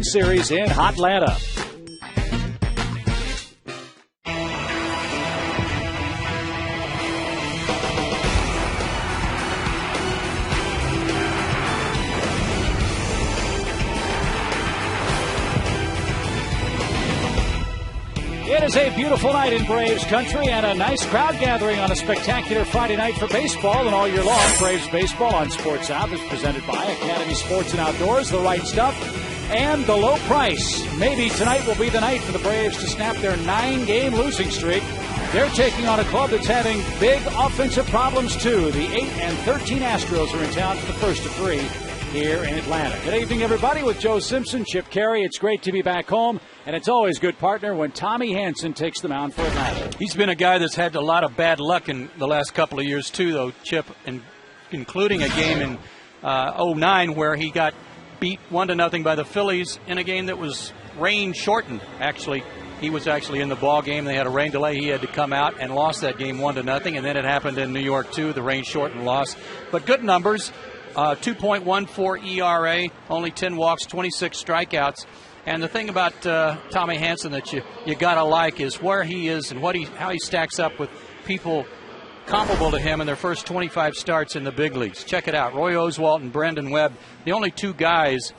Series in Atlanta. It is a beautiful night in Braves country and a nice crowd gathering on a spectacular Friday night for baseball. And all year long, Braves baseball on Sports South is presented by Academy Sports and Outdoors, the right stuff, and the low price. Maybe tonight will be the night for the Braves to snap their 9-game losing streak. They're taking on a club that's having big offensive problems, too. The 8-13 Astros are in town for the first of 3 here in Atlanta. Good evening, everybody, with Joe Simpson, Chip Carey. It's great to be back home, and it's always good partner when Tommy Hanson takes the mound for Atlanta. He's been a guy that's had a lot of bad luck in the last couple of years, too, though, Chip, and including a game in 09 where he got beat 1-0 by the Phillies in a game that was rain shortened. Actually, he was actually in the ball game. They had a rain delay. He had to come out and lost that game 1-0, and then it happened in New York too, the rain shortened loss. But good numbers, 2.14 ERA, only 10 walks, 26 strikeouts. And the thing about Tommy Hanson that you got to like is where he is and how he stacks up with people comparable to him in their first 25 starts in the big leagues. Check it out. Roy Oswalt and Brendan Webb, the only two guys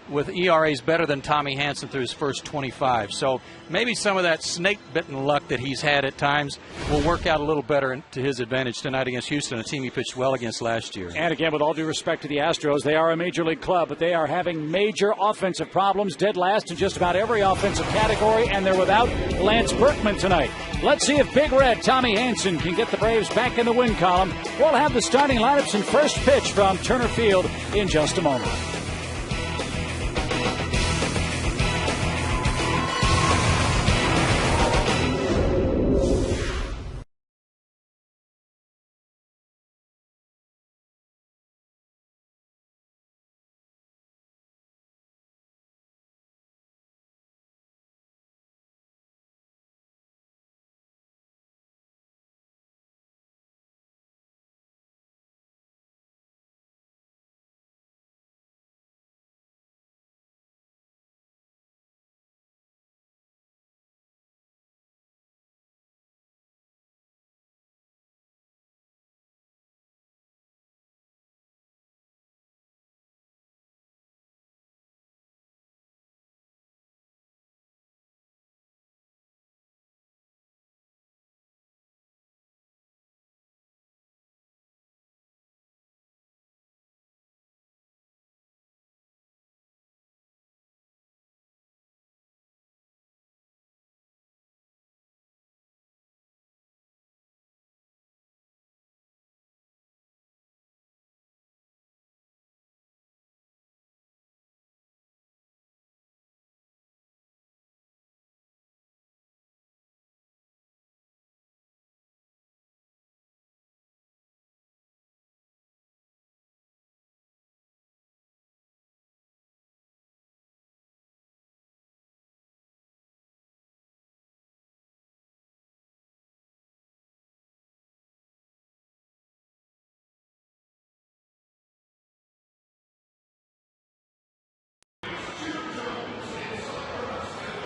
with ERAs better than Tommy Hanson through his first 25. So maybe some of that snake-bitten luck that he's had at times will work out a little better to his advantage tonight against Houston, a team he pitched well against last year. And again, with all due respect to the Astros, they are a major league club, but they are having major offensive problems, dead last in just about every offensive category, and they're without Lance Berkman tonight. Let's see if Big Red Tommy Hanson can get the Braves back in the win column. We'll have the starting lineups and first pitch from Turner Field in just a moment.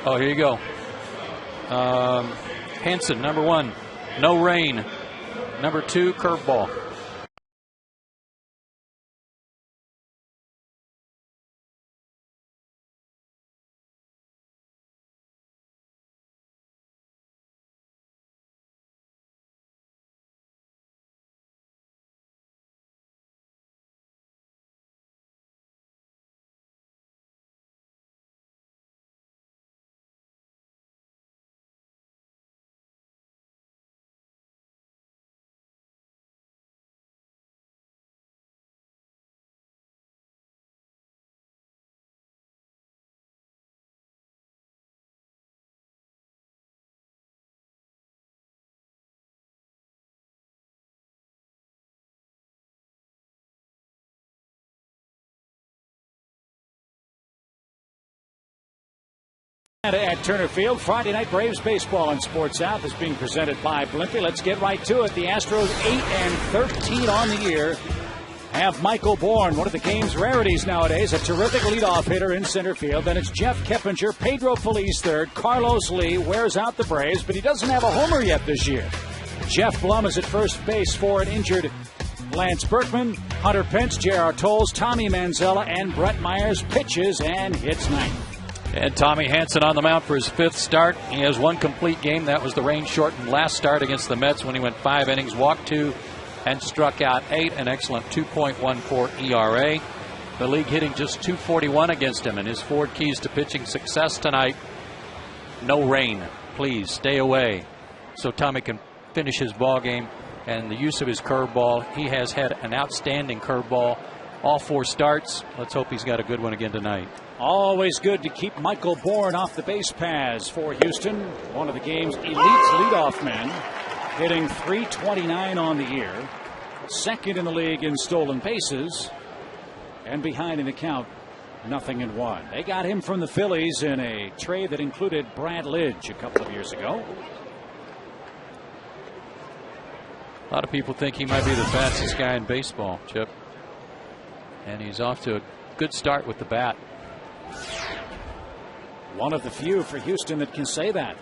Oh, here you go. Hanson, number 1, no rain. Number 2, curveball. At Turner Field, Friday night Braves baseball on Sports South is being presented by Blimpie. Let's get right to it. The Astros 8-13 on the year. have Michael Bourne, one of the game's rarities nowadays, a terrific leadoff hitter in center field. Then it's Jeff Keppinger, Pedro Feliz third, Carlos Lee wears out the Braves, but he doesn't have a homer yet this year. Jeff Blum is at first base for an injured Lance Berkman. Hunter Pence, J.R. Tolles, Tommy Manzella, and Brett Myers pitches and hits ninth. And Tommy Hanson on the mound for his 5th start. He has one complete game. That was the rain-shortened last start against the Mets when he went 5 innings, walked 2, and struck out 8. An excellent 2.14 ERA. The league hitting just .241 against him. And his 4 keys to pitching success tonight: no rain, please stay away, so Tommy can finish his ball game, and the use of his curveball. He has had an outstanding curveball all 4 starts. Let's hope he's got a good one again tonight. Always good to keep Michael Bourne off the base paths for Houston. One of the game's elite leadoff men, hitting .329 on the year. Second in the league in stolen bases, and behind in the count, 0-1. They got him from the Phillies in a trade that included Brad Lidge a couple of years ago. A lot of people think he might be the fastest guy in baseball, Chip. And he's off to a good start with the bat. One of the few for Houston that can say that.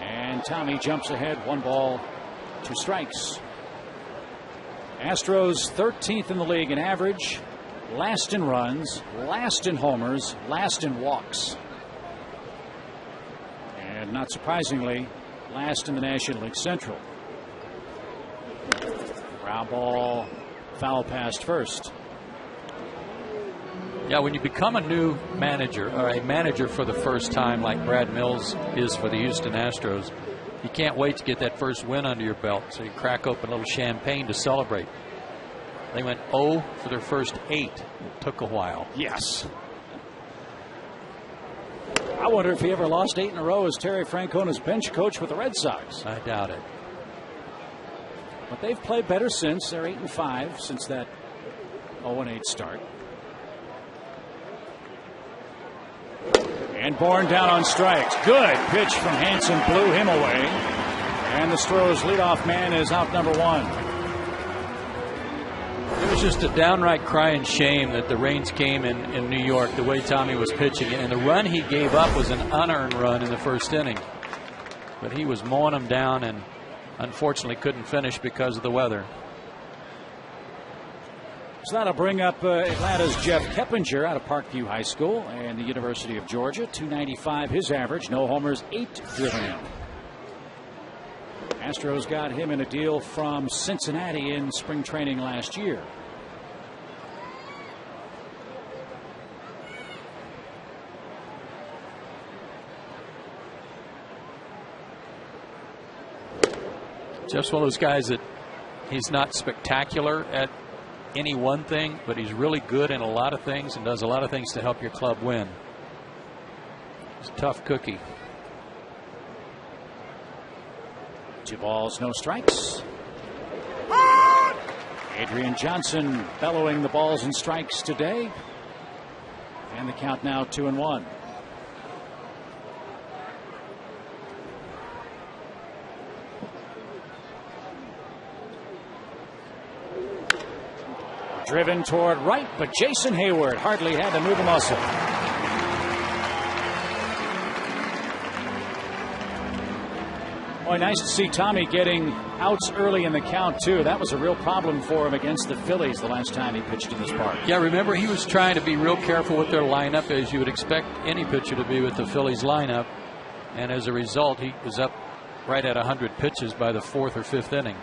And Tommy jumps ahead, 1 ball, 2 strikes. Astros 13th in the league in average, last in runs, last in homers, last in walks. And not surprisingly, last in the National League Central. Ground ball, foul past first. Yeah, when you become a new manager, or a manager for the first time like Brad Mills is for the Houston Astros, you can't wait to get that first win under your belt, so you crack open a little champagne to celebrate. They went 0 for their first 8. It took a while. Yes. I wonder if he ever lost 8 in a row as Terry Francona's bench coach with the Red Sox. I doubt it. But they've played better since. They're 8-5 since that 0-8 start. And Bourne down on strikes. Good pitch from Hanson, blew him away. And the Stros leadoff man is out number 1. It was just a downright crying shame that the rains came in New York, the way Tommy was pitching it. And the run he gave up was an unearned run in the first inning. But he was mowing them down and unfortunately couldn't finish because of the weather. So that'll bring up Atlanta's Jeff Keppinger out of Parkview High School and the University of Georgia. .295 his average. No homers, 8 driven in. Astros got him in a deal from Cincinnati in spring training last year. Jeff's one of those guys that he's not spectacular at any one thing, but he's really good in a lot of things and does a lot of things to help your club win. He's a tough cookie. 2 balls, no strikes. Adrian Johnson bellowing the balls and strikes today. And the count now 2-1. Driven toward right, but Jason Hayward hardly had to move a muscle. Boy, nice to see Tommy getting outs early in the count, too. That was a real problem for him against the Phillies the last time he pitched in this park. Yeah, remember, he was trying to be real careful with their lineup, as you would expect any pitcher to be with the Phillies lineup. And as a result, he was up right at 100 pitches by the 4th or 5th inning.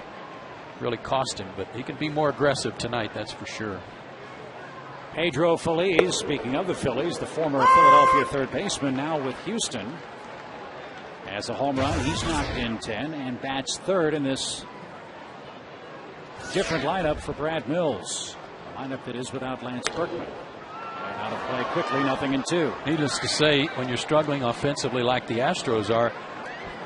Really cost him, but he can be more aggressive tonight, that's for sure. Pedro Feliz, speaking of the Phillies, the former Philadelphia third baseman, now with Houston. Has a home run. He's knocked in 10 and bats third in this different lineup for Brad Mills. A lineup that is without Lance Berkman. And out of play quickly, 0-2. Needless to say, when you're struggling offensively like the Astros are,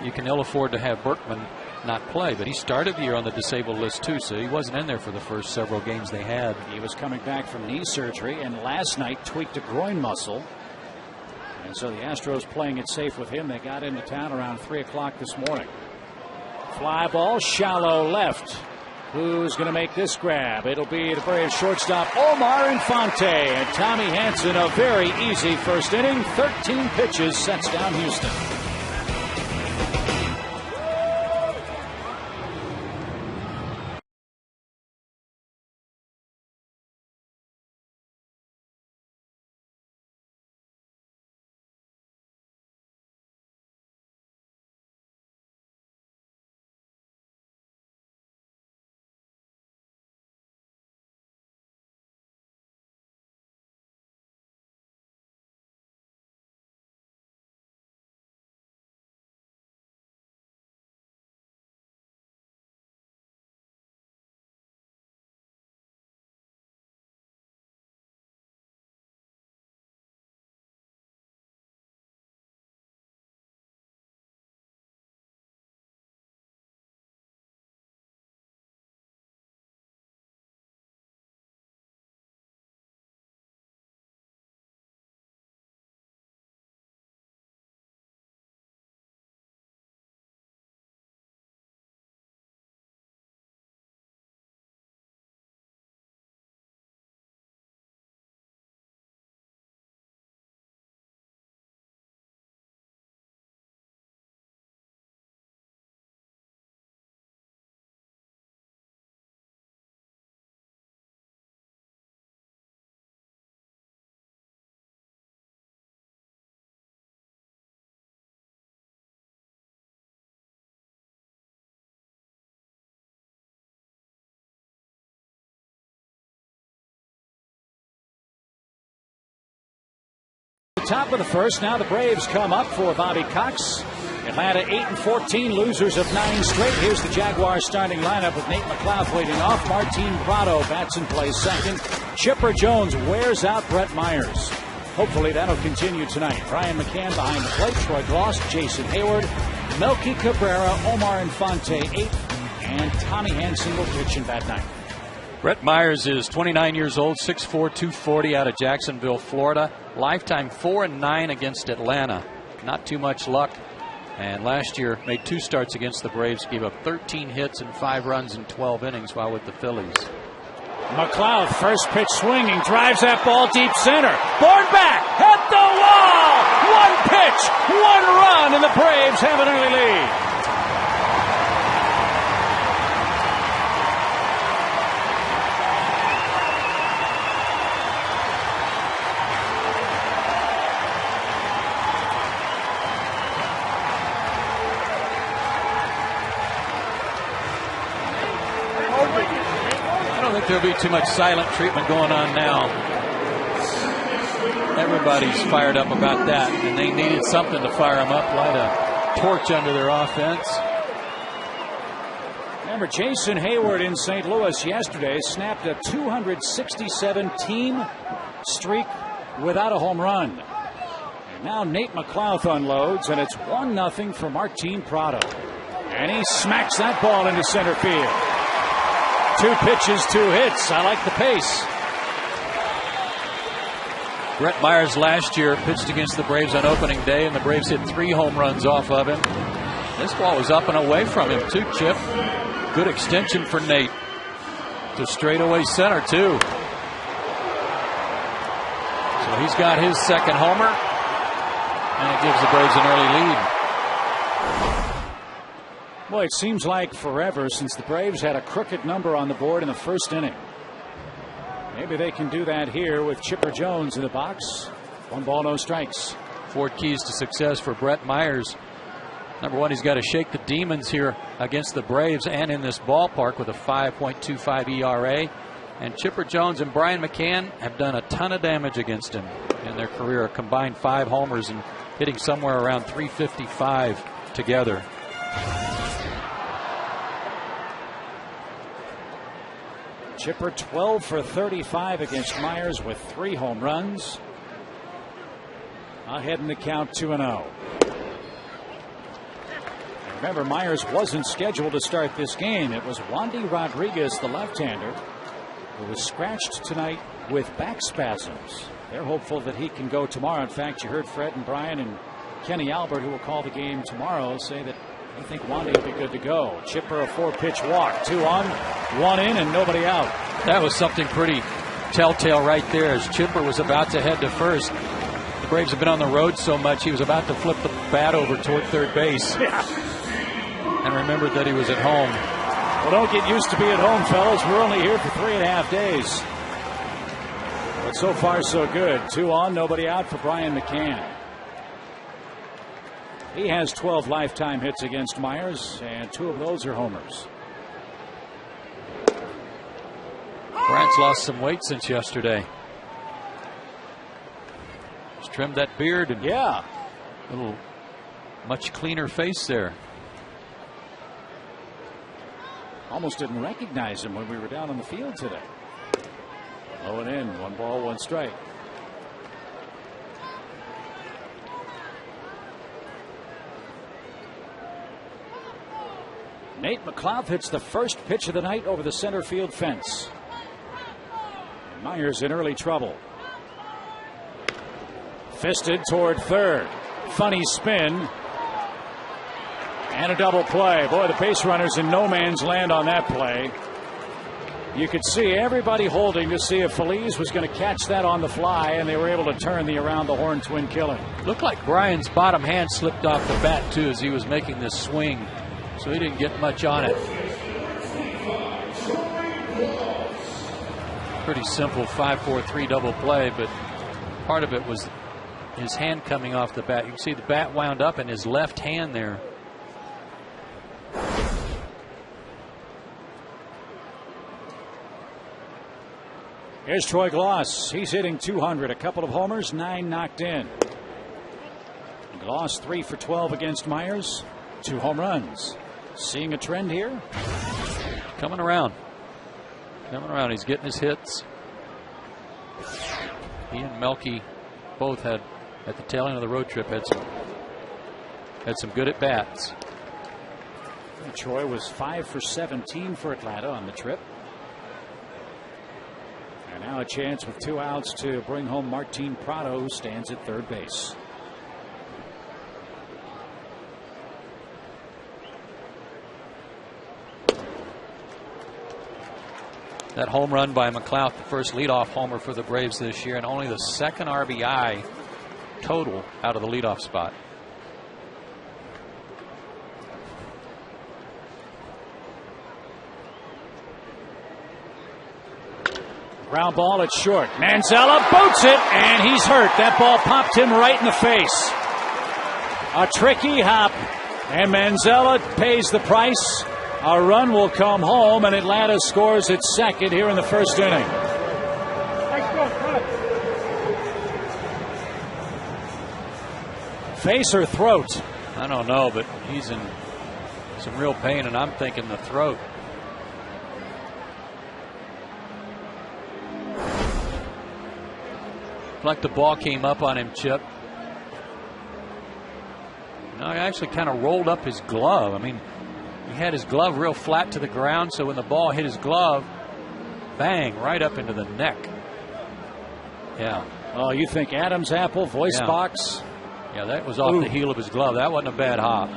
you can ill afford to have Berkman not play. But he started the year on the disabled list too, so he wasn't in there for the first several games they had. He was coming back from knee surgery and last night tweaked a groin muscle. And so the Astros playing it safe with him. They got into town around 3 o'clock this morning. Fly ball, shallow left. Who's going to make this grab? It'll be the Braves shortstop Omar Infante, and Tommy Hanson. A very easy first inning. 13 pitches sets down Houston. Top of the first. Now the Braves come up for Bobby Cox. Atlanta 8-14, losers of 9 straight. Here's the Jaguars starting lineup with Nate McLouth leading off. Martin Prado bats and plays second. Chipper Jones wears out Brett Myers. Hopefully that'll continue tonight. Brian McCann behind the plate. Troy Gloss, Jason Hayward, Melky Cabrera, Omar Infante 8th, and Tommy Hanson will pitch in bat 9. Brett Myers is 29 years old, 6'4", 240 out of Jacksonville, Florida. Lifetime 4-9 against Atlanta. Not too much luck. And last year made 2 starts against the Braves, gave up 13 hits and 5 runs in 12 innings while with the Phillies. McLouth, first pitch swinging, drives that ball deep center. Born back, hit the wall! 1 pitch, 1 run, and the Braves have an early lead. I don't think there'll be too much silent treatment going on now. Everybody's fired up about that, and they needed something to fire them up, light a torch under their offense. Remember, Jason Hayward in St. Louis yesterday snapped a 267 team streak without a home run. And now Nate McLouth unloads, and it's 1-0 for Martin Prado. And he smacks that ball into center field. 2 pitches, 2 hits. I like the pace. Brett Myers last year pitched against the Braves on opening day, and the Braves hit 3 home runs off of him. This ball was up and away from him too, Chip. Good extension for Nate. To straightaway center too. So he's got his second homer, and it gives the Braves an early lead. Boy, it seems like forever since the Braves had a crooked number on the board in the first inning. Maybe they can do that here with Chipper Jones in the box. 1 ball, no strikes. 4 keys to success for Brett Myers. Number 1, he's got to shake the demons here against the Braves and in this ballpark with a 5.25 ERA. And Chipper Jones and Brian McCann have done a ton of damage against him in their career. A combined 5 homers and hitting somewhere around 355 together. Chipper 12 for 35 against Myers with 3 home runs. Ahead in the count 2-0. Remember, Myers wasn't scheduled to start this game. It was Wandy Rodriguez, the left-hander, who was scratched tonight with back spasms. They're hopeful that he can go tomorrow. In fact, you heard Fred and Brian and Kenny Albert, who will call the game tomorrow, say that I think Wandy will be good to go. Chipper, a 4-pitch walk. 2 on, 1 in, and nobody out. That was something pretty telltale right there as Chipper was about to head to first. The Braves have been on the road so much he was about to flip the bat over toward third base. And remembered that he was at home. Well, don't get used to being at home, fellas. We're only here for 3.5 days. But so far, so good. 2 on, nobody out for Brian McCann. He has 12 lifetime hits against Myers, and 2 of those are homers. Bryant's lost some weight since yesterday. He's trimmed that beard and a little much cleaner face there. Almost didn't recognize him when we were down on the field today. Low and in, 1 ball, 1 strike. Nate McLeod hits the first pitch of the night over the center field fence. Myers in early trouble. Fisted toward third. Funny spin. And a double play. Boy, the base runner's in no man's land on that play. You could see everybody holding to see if Feliz was going to catch that on the fly, and they were able to turn the around the horn twin killer. Looked like Brian's bottom hand slipped off the bat, too, as he was making this swing. So he didn't get much on it. Pretty simple 5-4-3 double play, but part of it was his hand coming off the bat. You can see the bat wound up in his left hand there. Here's Troy Gloss. He's hitting 200, a couple of homers, 9 knocked in. Gloss 3 for 12 against Myers, 2 home runs. Seeing a trend here? Coming around. Coming around. He's getting his hits. He and Melky both had, at the tail end of the road trip, had some good at bats. Troy was 5 for 17 for Atlanta on the trip. And now a chance with 2 outs to bring home Martin Prado, who stands at third base. That home run by McLeod, the first leadoff homer for the Braves this year, and only the second RBI total out of the leadoff spot. Ground ball at short. Manzella boots it, and he's hurt. That ball popped him right in the face. A tricky hop, and Manzella pays the price. A run will come home, and Atlanta scores its second here in the first inning. Face or throat? I don't know, but he's in some real pain, and I'm thinking the throat. Like the ball came up on him, Chip. No, he actually kind of rolled up his glove. I mean, he had his glove real flat to the ground, so when the ball hit his glove, bang, right up into the neck. Yeah. Oh, you think Adam's apple, voice box? Yeah, that was off the heel of his glove. That wasn't a bad hop.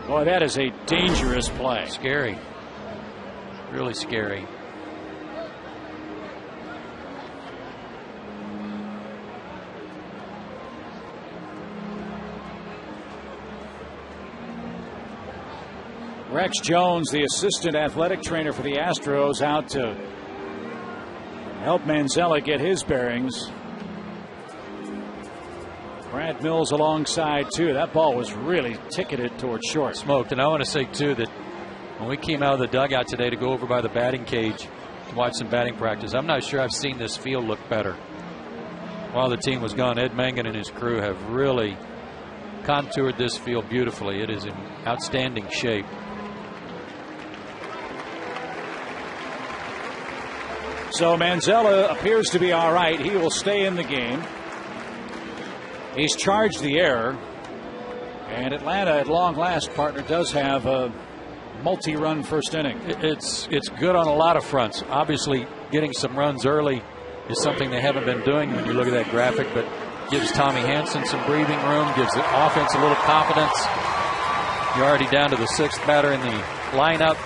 Boy, that is a dangerous play. Scary. Really scary. Rex Jones, the assistant athletic trainer for the Astros, out to help Manzella get his bearings. Brad Mills alongside, too. That ball was really ticketed towards short. Smoked. And I want to say, too, that when we came out of the dugout today to go over by the batting cage to watch some batting practice, I'm not sure I've seen this field look better. While the team was gone, Ed Mangan and his crew have really contoured this field beautifully. It is in outstanding shape. So Manzella appears to be all right. He will stay in the game. He's charged the error. And Atlanta, at long last, partner, does have a multi-run first inning. It's good on a lot of fronts. Obviously, getting some runs early is something they haven't been doing when you look at that graphic, but gives Tommy Hanson some breathing room, gives the offense a little confidence. You're already down to the 6th batter in the lineup.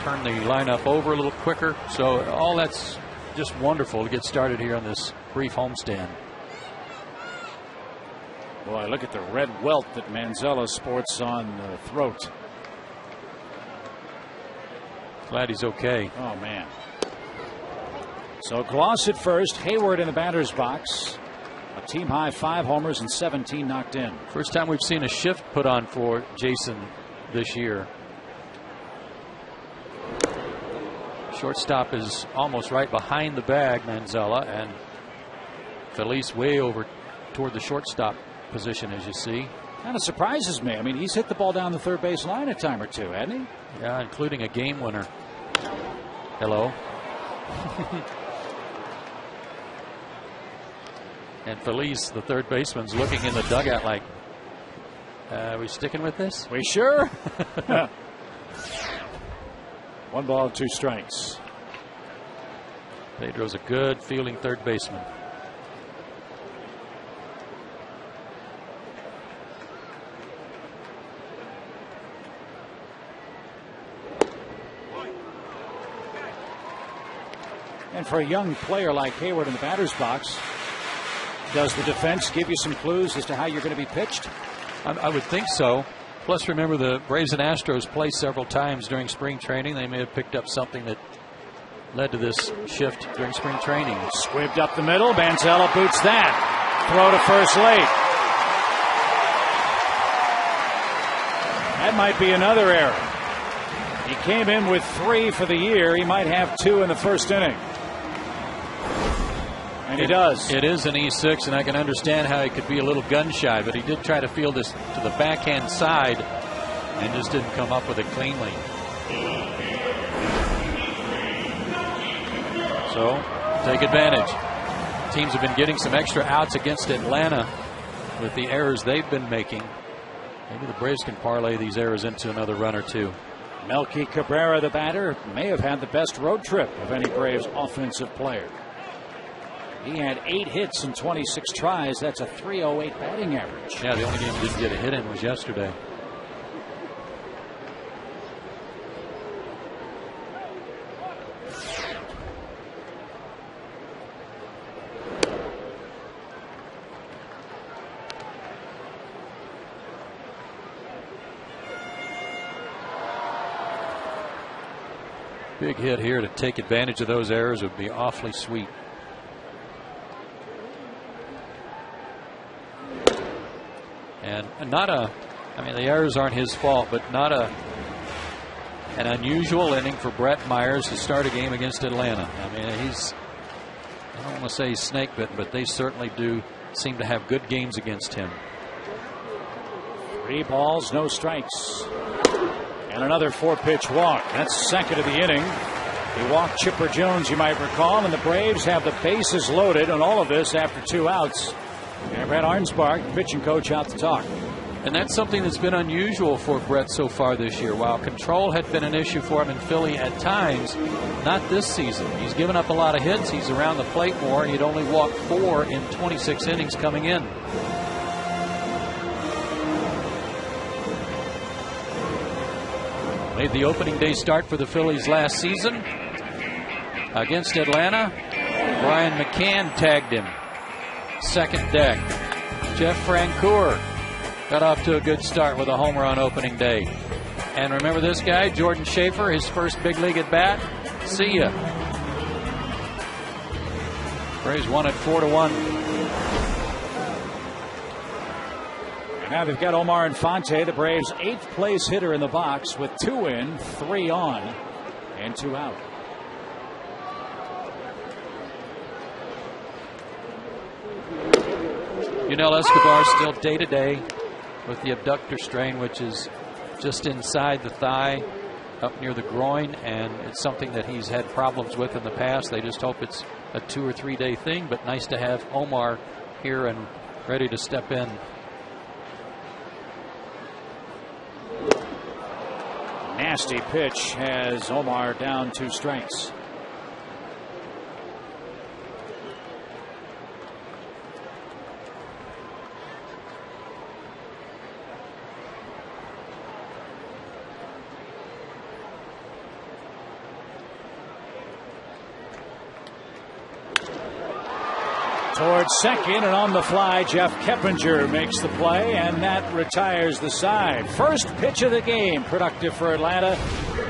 Turn the lineup over a little quicker. So all that's just wonderful to get started here on this brief homestand. Boy, look at the red welt that Manzella sports on the throat. Glad he's okay. Oh, man. So Gloss at first, Hayward in the batter's box. A team high 5 homers and 17 knocked in. First time we've seen a shift put on for Jason this year. Shortstop is almost right behind the bag, Manzella, and Felice way over toward the shortstop position, as you see. Kind of surprises me. I mean, he's hit the ball down the third base line a time or two, hasn't he? Yeah, including a game winner. Hello. And Felice, the third baseman's looking in the dugout like, are we sticking with this? We sure? 1 ball, 2 strikes. Pedro's a good fielding third baseman. And for a young player like Hayward in the batter's box, does the defense give you some clues as to how you're going to be pitched? I would think so. Plus, remember, the Braves and Astros play several times during spring training. They may have picked up something that led to this shift during spring training. Squibbed up the middle. Manzella boots that. Throw to first late. That might be another error. He came in with 3 for the year. He might have 2 in the first inning. And he does. It is an E6, and I can understand how he could be a little gun shy, but he did try to field this to the backhand side and just didn't come up with it cleanly. So take advantage. Teams have been getting some extra outs against Atlanta with the errors they've been making. Maybe the Braves can parlay these errors into another run or two. Melky Cabrera, the batter, may have had the best road trip of any Braves offensive player. He had 8 hits in 26 tries. That's a .308 batting average. Yeah, the only game he didn't get a hit in was yesterday. Big hit here to take advantage of those errors would be awfully sweet. And not a, I mean, the errors aren't his fault, but not an unusual inning for Brett Myers to start a game against Atlanta. I mean, I don't want to say he's snake bitten, but they certainly do seem to have good games against him. 3 balls, no strikes. And another 4-pitch walk. That's second of the inning. He walked Chipper Jones, you might recall, and the Braves have the bases loaded on all of this after 2 outs. And Brett Arnspark, pitching coach, out to talk. And that's something that's been unusual for Brett so far this year. While control had been an issue for him in Philly at times, not this season. He's given up a lot of hits. He's around the plate more. He'd only walked 4 in 26 innings coming in. Made the opening day start for the Phillies last season against Atlanta. Brian McCann tagged him. Second deck. Jeff Francoeur got off to a good start with a homer on opening day. And remember this guy, Jordan Schaefer, his first big league at bat. See ya. Braves won it 4-1. Now they've got Omar Infante, the Braves' 8th place hitter in the box with 2 in, 3 on, and 2 out. Yunel Escobar still day-to-day with the abductor strain, which is just inside the thigh, up near the groin, and it's something that he's had problems with in the past. They just hope it's a 2 or 3 day thing, but nice to have Omar here and ready to step in. Nasty pitch has Omar down 2 strikes. towards second, and on the fly, Jeff Keppinger makes the play, and that retires the side. First pitch of the game, productive for Atlanta.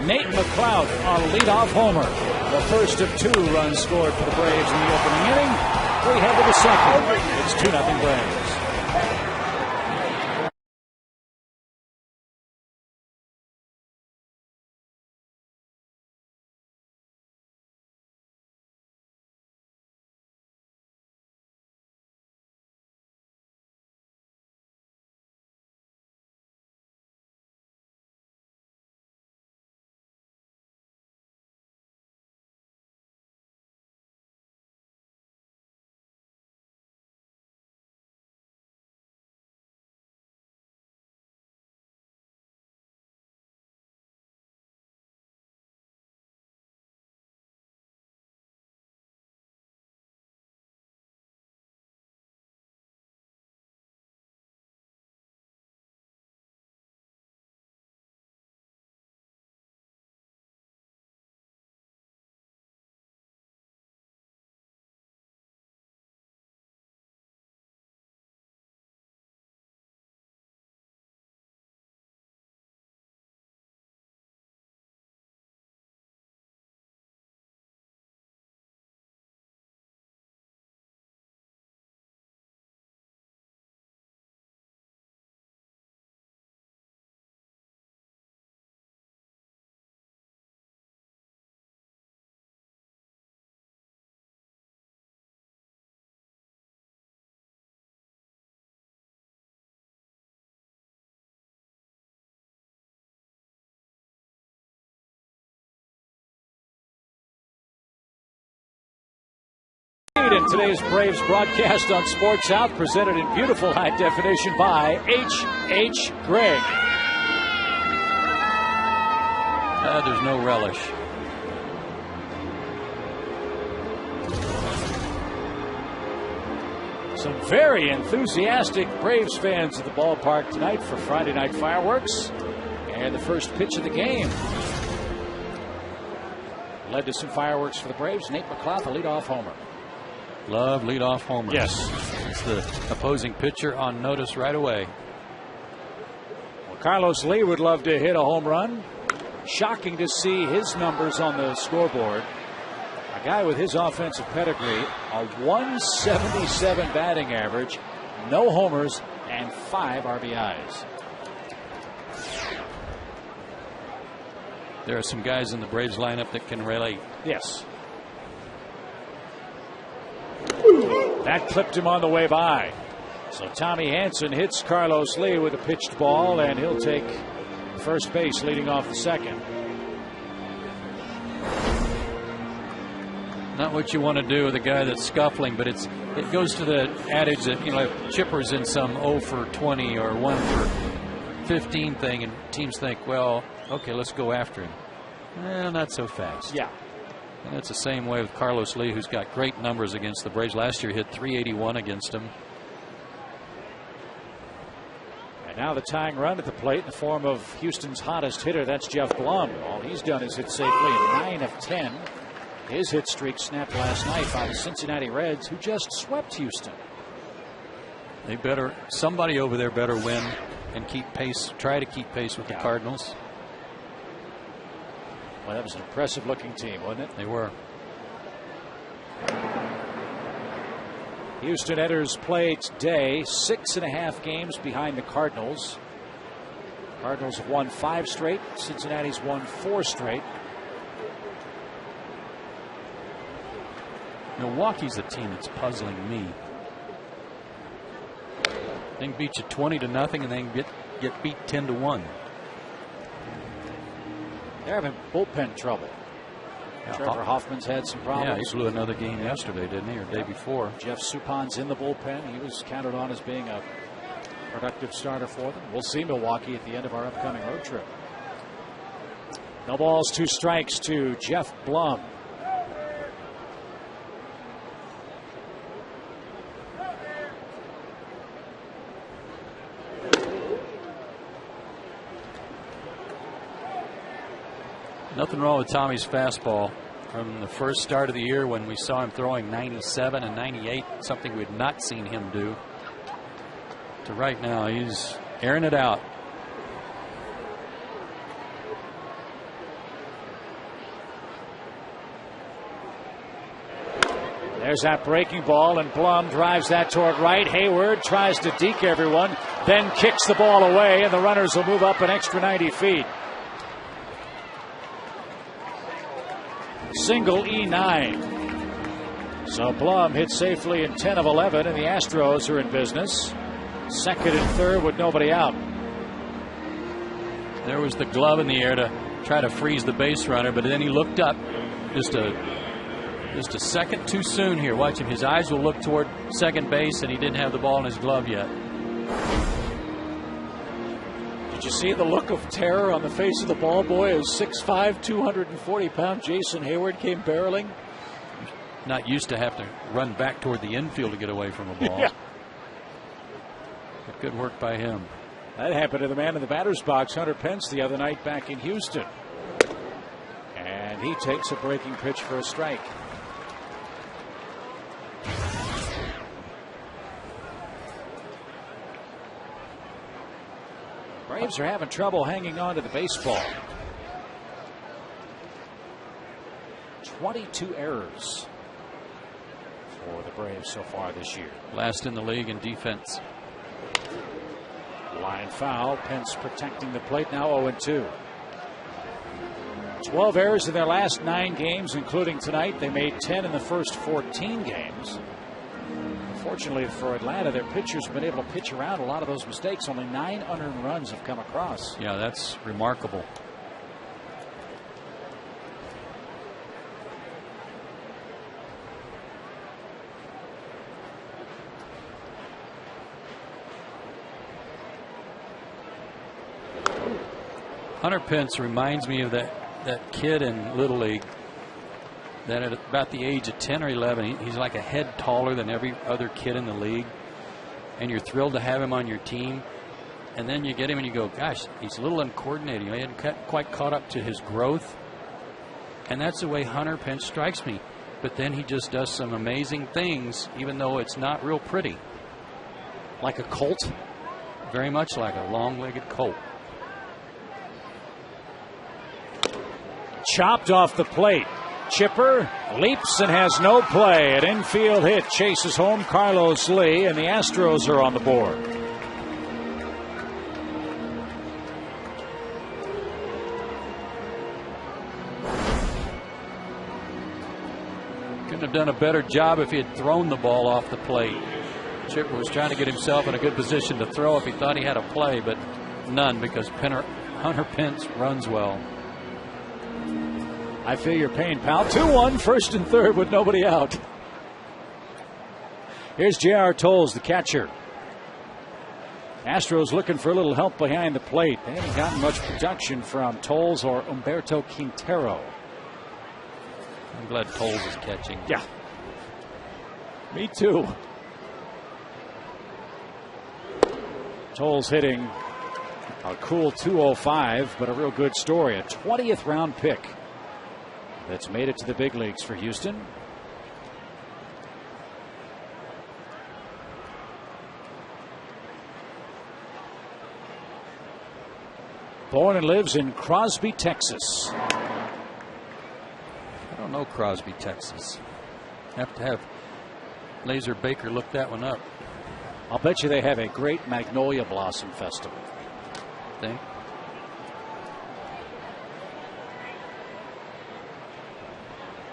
Nate McLouth on a leadoff homer. The first of 2 runs scored for the Braves in the opening inning. We head to the second. It's 2-0 Braves. In today's Braves broadcast on Sports South, presented in beautiful high definition by H.H. Gregg. There's no relish. Some very enthusiastic Braves fans at the ballpark tonight for Friday night fireworks. And the first pitch of the game led to some fireworks for the Braves. Nate McLouth, a leadoff homer. Love leadoff homers. Yes. It's the opposing pitcher on notice right away. Well, Carlos Lee would love to hit a home run. Shocking to see his numbers on the scoreboard. A guy with his offensive pedigree, a 177 batting average, no homers, and 5 RBIs. There are some guys in the Braves lineup that can relate. Yes. That clipped him on the way by. So Tommy Hanson hits Carlos Lee with a pitched ball, and he'll take first base leading off the second. Not what you want to do with a guy that's scuffling, but it goes to the adage that, you know, if Chipper's in some 0 for 20 or 1 for 15 thing, and teams think, well, okay, let's go after him. Well, not so fast. Yeah. And it's the same way with Carlos Lee, who's got great numbers against the Braves. Last year hit .381 against them. And now the tying run at the plate in the form of Houston's hottest hitter. That's Jeff Blum. All he's done is hit safely in 9 of 10. His hit streak snapped last night by the Cincinnati Reds, who just swept Houston. Somebody over there better win and keep pace, try to keep pace with the Cardinals. Well, that was an impressive looking team, wasn't it? They were. Houston enters play today 6.5 games behind the Cardinals. Cardinals have won 5 straight. Cincinnati's won 4 straight. Milwaukee's a team that's puzzling me. They can beat you 20-0, and they can get beat 10-1. They're having bullpen trouble. Trevor Hoffman's had some problems. Yeah, he blew another game yesterday, didn't he, or day before? Jeff Supan's in the bullpen. He was counted on as being a productive starter for them. We'll see Milwaukee at the end of our upcoming road trip. No balls, 2 strikes to Jeff Blum. Nothing wrong with Tommy's fastball. from the first start of the year when we saw him throwing 97 and 98, something we had not seen him do, to right now. He's airing it out. There's that breaking ball, and Blum drives that toward right. Hayward tries to deke everyone, then kicks the ball away, and the runners will move up an extra 90 feet. Single E9. So Blum hits safely in 10 of 11, and the Astros are in business. Second and third with nobody out. There was the glove in the air to try to freeze the base runner, but then he looked up just a second too soon here. Watch him. His eyes will look toward second base, and he didn't have the ball in his glove yet. Did you see the look of terror on the face of the ball boy as 6'5", 240-pound Jason Hayward came barreling? Not used to have to run back toward the infield to get away from a ball. Yeah. But good work by him. That happened to the man in the batter's box, Hunter Pence, the other night back in Houston. And he takes a breaking pitch for a strike. Braves are having trouble hanging on to the baseball. 22 errors for the Braves so far this year. Last in the league in defense. Line foul. Pence protecting the plate, now 0-2. 12 errors in their last 9 games, including tonight. They made 10 in the first 14 games. Fortunately for Atlanta, their pitchers have been able to pitch around a lot of those mistakes. Only 9 unearned runs have come across. Yeah, that's remarkable. Hunter Pence reminds me of that kid in Little League that at about the age of 10 or 11, he's like a head taller than every other kid in the league, and you're thrilled to have him on your team. And then you get him and you go, gosh, he's a little uncoordinated. He hadn't quite caught up to his growth. And that's the way Hunter Pence strikes me. But then he just does some amazing things, even though it's not real pretty. Like a colt? Very much like a long-legged colt. Chopped off the plate. Chipper leaps and has no play. An infield hit chases home Carlos Lee, and the Astros are on the board. Couldn't have done a better job if he had thrown the ball off the plate. Chipper was trying to get himself in a good position to throw if he thought he had a play, but none, because Hunter Pence runs well. I feel your pain, pal. 2-1, first and third with nobody out. Here's J.R. Tolles, the catcher. Astros looking for a little help behind the plate. They haven't gotten much production from Tolles or Humberto Quintero. I'm glad Tolles is catching. Yeah. Me too. Tolles hitting a cool 205, but a real good story. A 20th round pick that's made it to the big leagues for Houston. Born and lives in Crosby, Texas. I don't know Crosby, Texas. Have to have Laser Baker look that one up. I'll bet you they have a great Magnolia Blossom Festival. Think?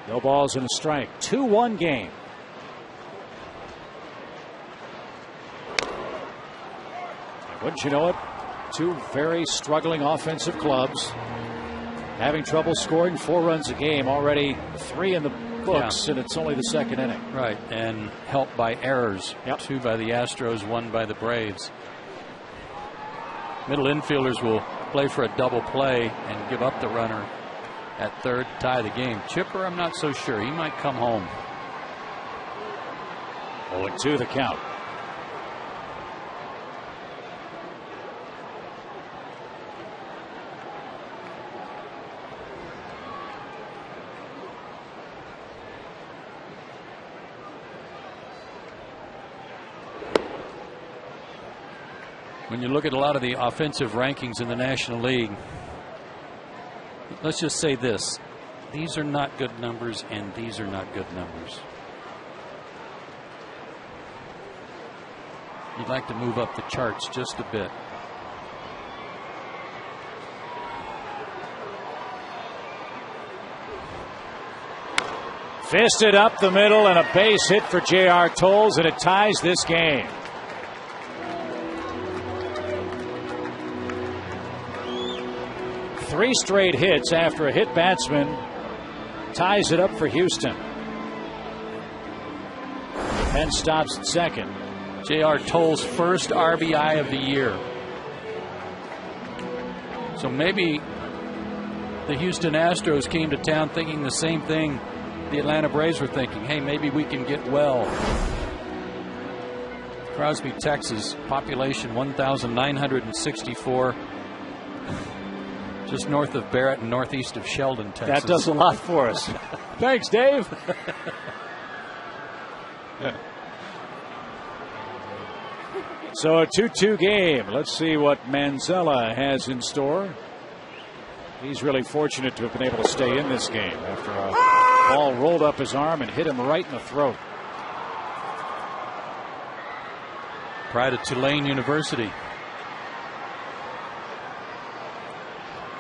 No balls and a strike. 2-1 game. And wouldn't you know it? Two very struggling offensive clubs having trouble scoring 4 runs a game. Already 3 in the books, and it's only the second inning. Right, and helped by errors. Yep. 2 by the Astros, 1 by the Braves. Middle infielders will play for a double play and give up the runner at third, tie the game. Chipper, I'm not so sure. He might come home. 0-2 the count. When you look at a lot of the offensive rankings in the National League, let's just say this: these are not good numbers, and these are not good numbers. You'd like to move up the charts just a bit. Fisted up the middle and a base hit for J.R. Tolles, and it ties this game. Three straight hits after a hit batsman ties it up for Houston. Penn stops at second. J.R. Tolles' first RBI of the year. So maybe the Houston Astros came to town thinking the same thing the Atlanta Braves were thinking. Hey, maybe we can get well. Crosby, Texas, population 1,964. Just north of Barrett and northeast of Sheldon, Texas. That does a lot for us. Thanks, Dave. So a 2-2 game. Let's see what Manzella has in store. He's really fortunate to have been able to stay in this game after a ball rolled up his arm and hit him right in the throat. Pride of Tulane University.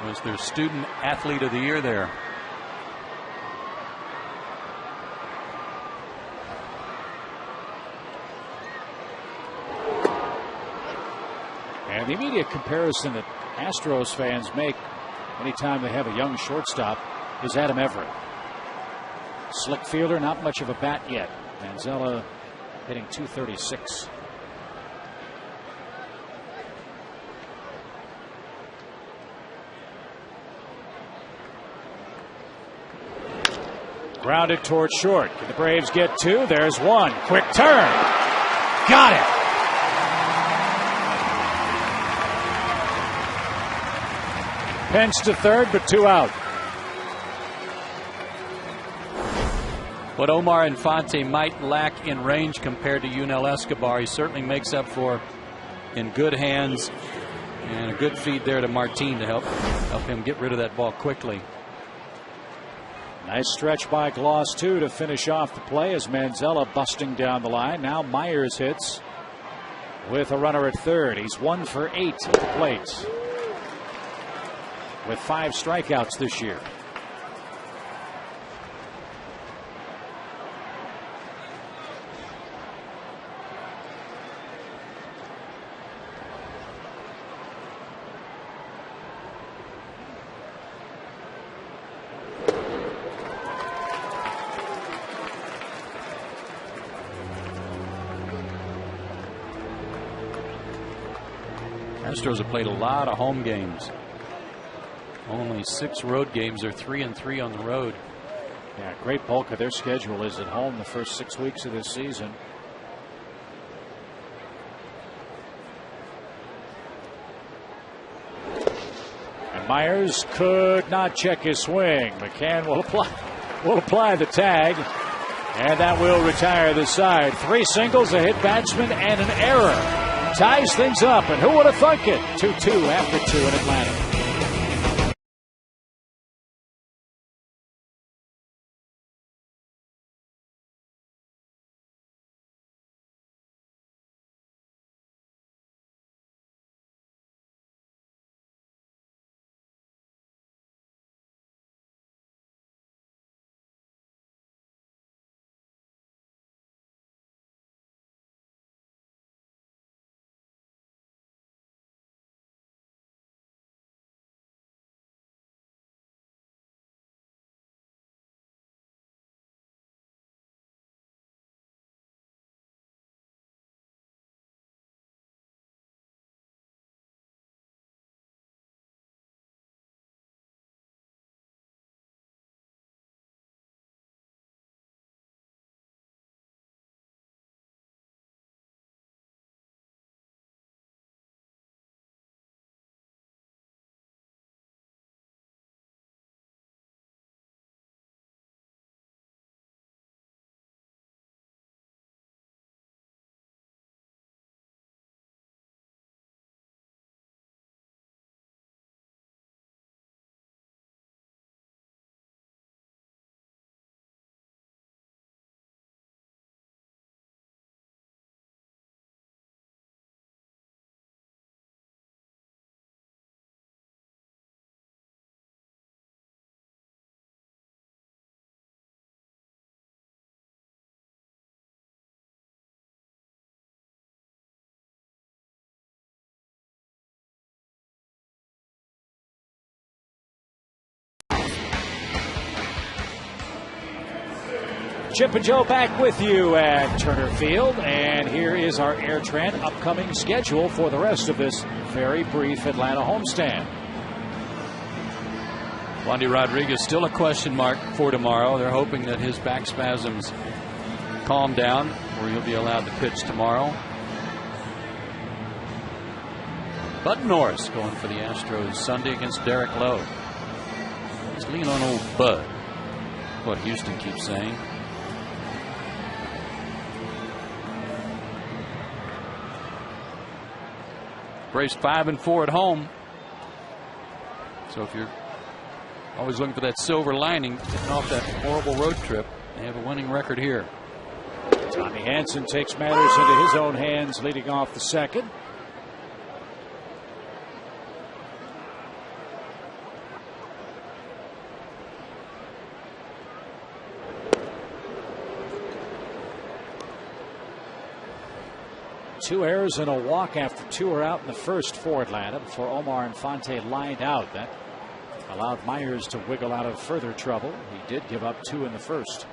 Was their student athlete of the year there. And the immediate comparison that Astros fans make anytime they have a young shortstop is Adam Everett. Slick fielder, not much of a bat yet. Manzella hitting .236. Grounded towards short. Can the Braves get two? There's one. Quick turn. Got it. Pence to third, but two out. What Omar Infante might lack in range compared to Yunel Escobar, he certainly makes up for in good hands, and a good feed there to Martin to help him get rid of that ball quickly. Nice stretch by Gloss, too, to finish off the play as Manzella busting down the line. Now Myers hits with a runner at third. He's 1 for 8 at the plate with 5 strikeouts this year. Astros have played a lot of home games. Only 6 road games. They're 3-3 on the road. Yeah, great bulk of their schedule is at home the first 6 weeks of this season. And Myers could not check his swing. McCann will apply the tag, and that will retire the side. 3 singles, a hit batsman, and an error ties things up. And who would have thunk it? 2-2 after 2 in Atlanta. Chip and Joe back with you at Turner Field, and here is our Air Trent upcoming schedule for the rest of this very brief Atlanta homestand. Wandy Rodriguez still a question mark for tomorrow. They're hoping that his back spasms calm down, or he'll be allowed to pitch tomorrow. Bud Norris going for the Astros Sunday against Derek Lowe. He's leaning on old Bud, what Houston keeps saying. Braves 5-4 at home. So if you're always looking for that silver lining, getting off that horrible road trip, they have a winning record here. Tommy Hanson takes matters into his own hands, leading off the second. Two errors and a walk after two are out in the first for Atlanta before Omar Infante lined out. That allowed Myers to wiggle out of further trouble. He did give up two in the first.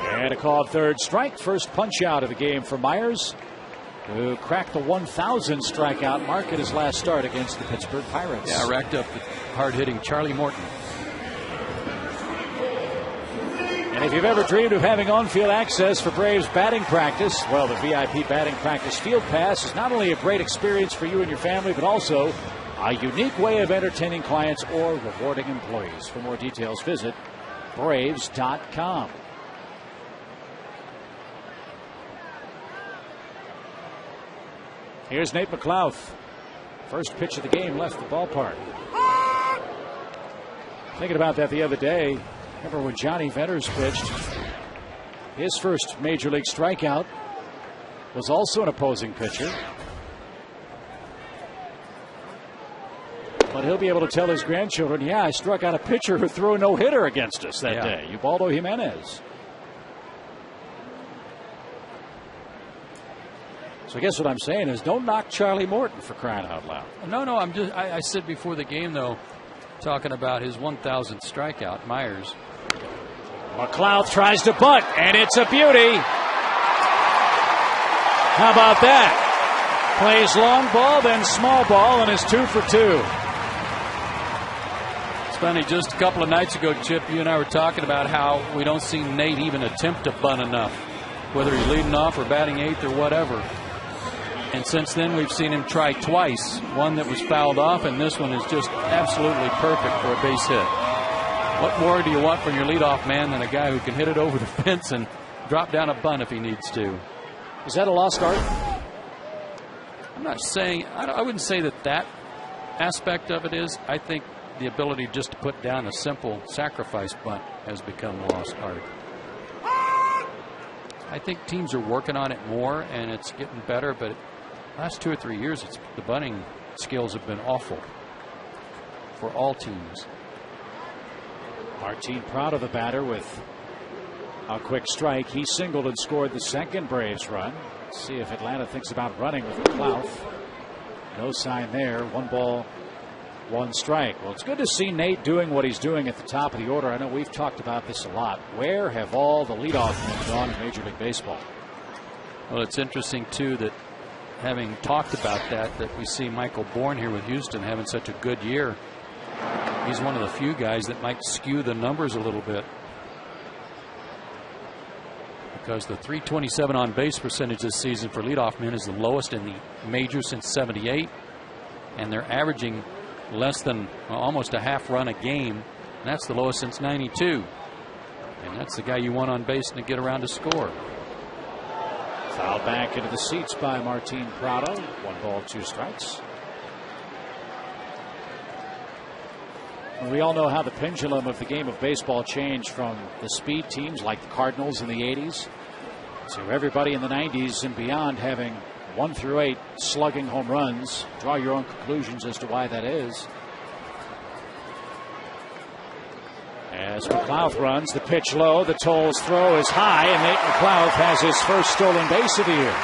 And a called third strike. First punch out of the game for Myers, who cracked the 1,000 strikeout mark at his last start against the Pittsburgh Pirates. Yeah, racked up the hard-hitting Charlie Morton. And if you've ever dreamed of having on-field access for Braves batting practice, well, the VIP Batting Practice Field Pass is not only a great experience for you and your family, but also a unique way of entertaining clients or rewarding employees. For more details, visit Braves.com. Here's Nate McLouth. First pitch of the game left the ballpark. Thinking about that the other day. Remember when Johnny Venters pitched? His first major league strikeout was also an opposing pitcher. But he'll be able to tell his grandchildren, yeah, I struck out a pitcher who threw a no-hitter against us that day, Ubaldo Jimenez. So I guess what I'm saying is don't knock Charlie Morton, for crying out loud. No, I said before the game, though, talking about his 1,000th strikeout, Myers. McLouth tries to bunt, and it's a beauty. How about that? Plays long ball, then small ball, and is 2 for 2. It's funny, just a couple of nights ago, Chip, you and I were talking about how we don't see Nate even attempt to bunt enough, whether he's leading off or batting eighth or whatever. And since then, we've seen him try twice. One that was fouled off, and this one is just absolutely perfect for a base hit. What more do you want from your leadoff man than a guy who can hit it over the fence and drop down a bunt if he needs to? Is that a lost art? I'm not saying, I wouldn't say that aspect of it is. I think the ability just to put down a simple sacrifice bunt has become a lost art. I think teams are working on it more, and it's getting better, but last 2 or 3 years, the bunting skills have been awful for all teams. Martin Prado, the batter, with a quick strike. He singled and scored the second Braves run. Let's see if Atlanta thinks about running with McLouth. No sign there. 1 ball, 1 strike. Well, it's good to see Nate doing what he's doing at the top of the order. I know we've talked about this a lot. Where have all the leadoff men gone in Major League Baseball? Well, it's interesting, too, that having talked about that we see Michael Bourne here with Houston having such a good year. He's one of the few guys that might skew the numbers a little bit, because the .327 on base percentage this season for leadoff men is the lowest in the major since '78, and they're averaging less than almost a half run a game, and that's the lowest since '92. And that's the guy you want on base to get around to score. Fouled back into the seats by Martin Prado. 1 ball, 2 strikes. We all know how the pendulum of the game of baseball changed from the speed teams like the Cardinals in the 80s to everybody in the 90s and beyond having 1 through 8 slugging home runs. Draw your own conclusions as to why that is. As McLouth runs, the pitch low, the Tolles throw is high, and Nate McLouth has his first stolen base of the year.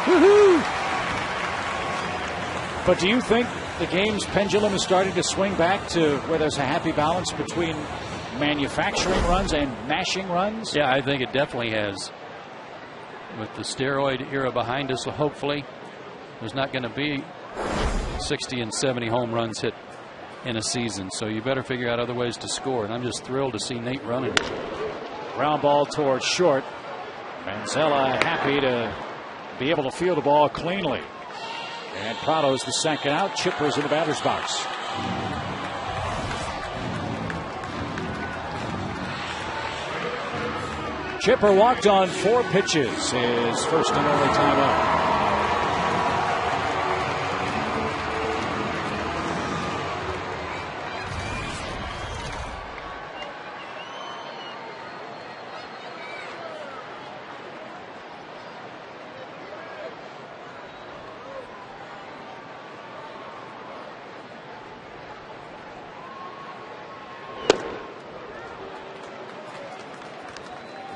Woohoo! But do you think the game's pendulum is starting to swing back to where there's a happy balance between manufacturing runs and mashing runs? Yeah, I think it definitely has. With the steroid era behind us, hopefully there's not going to be 60 and 70 home runs hit in a season. So you better figure out other ways to score. And I'm just thrilled to see Nate running. Ground ball towards short. Manzella happy to be able to field the ball cleanly. And Prado's the second out. Chipper's in the batter's box. Chipper walked on 4 pitches, his first and only time up.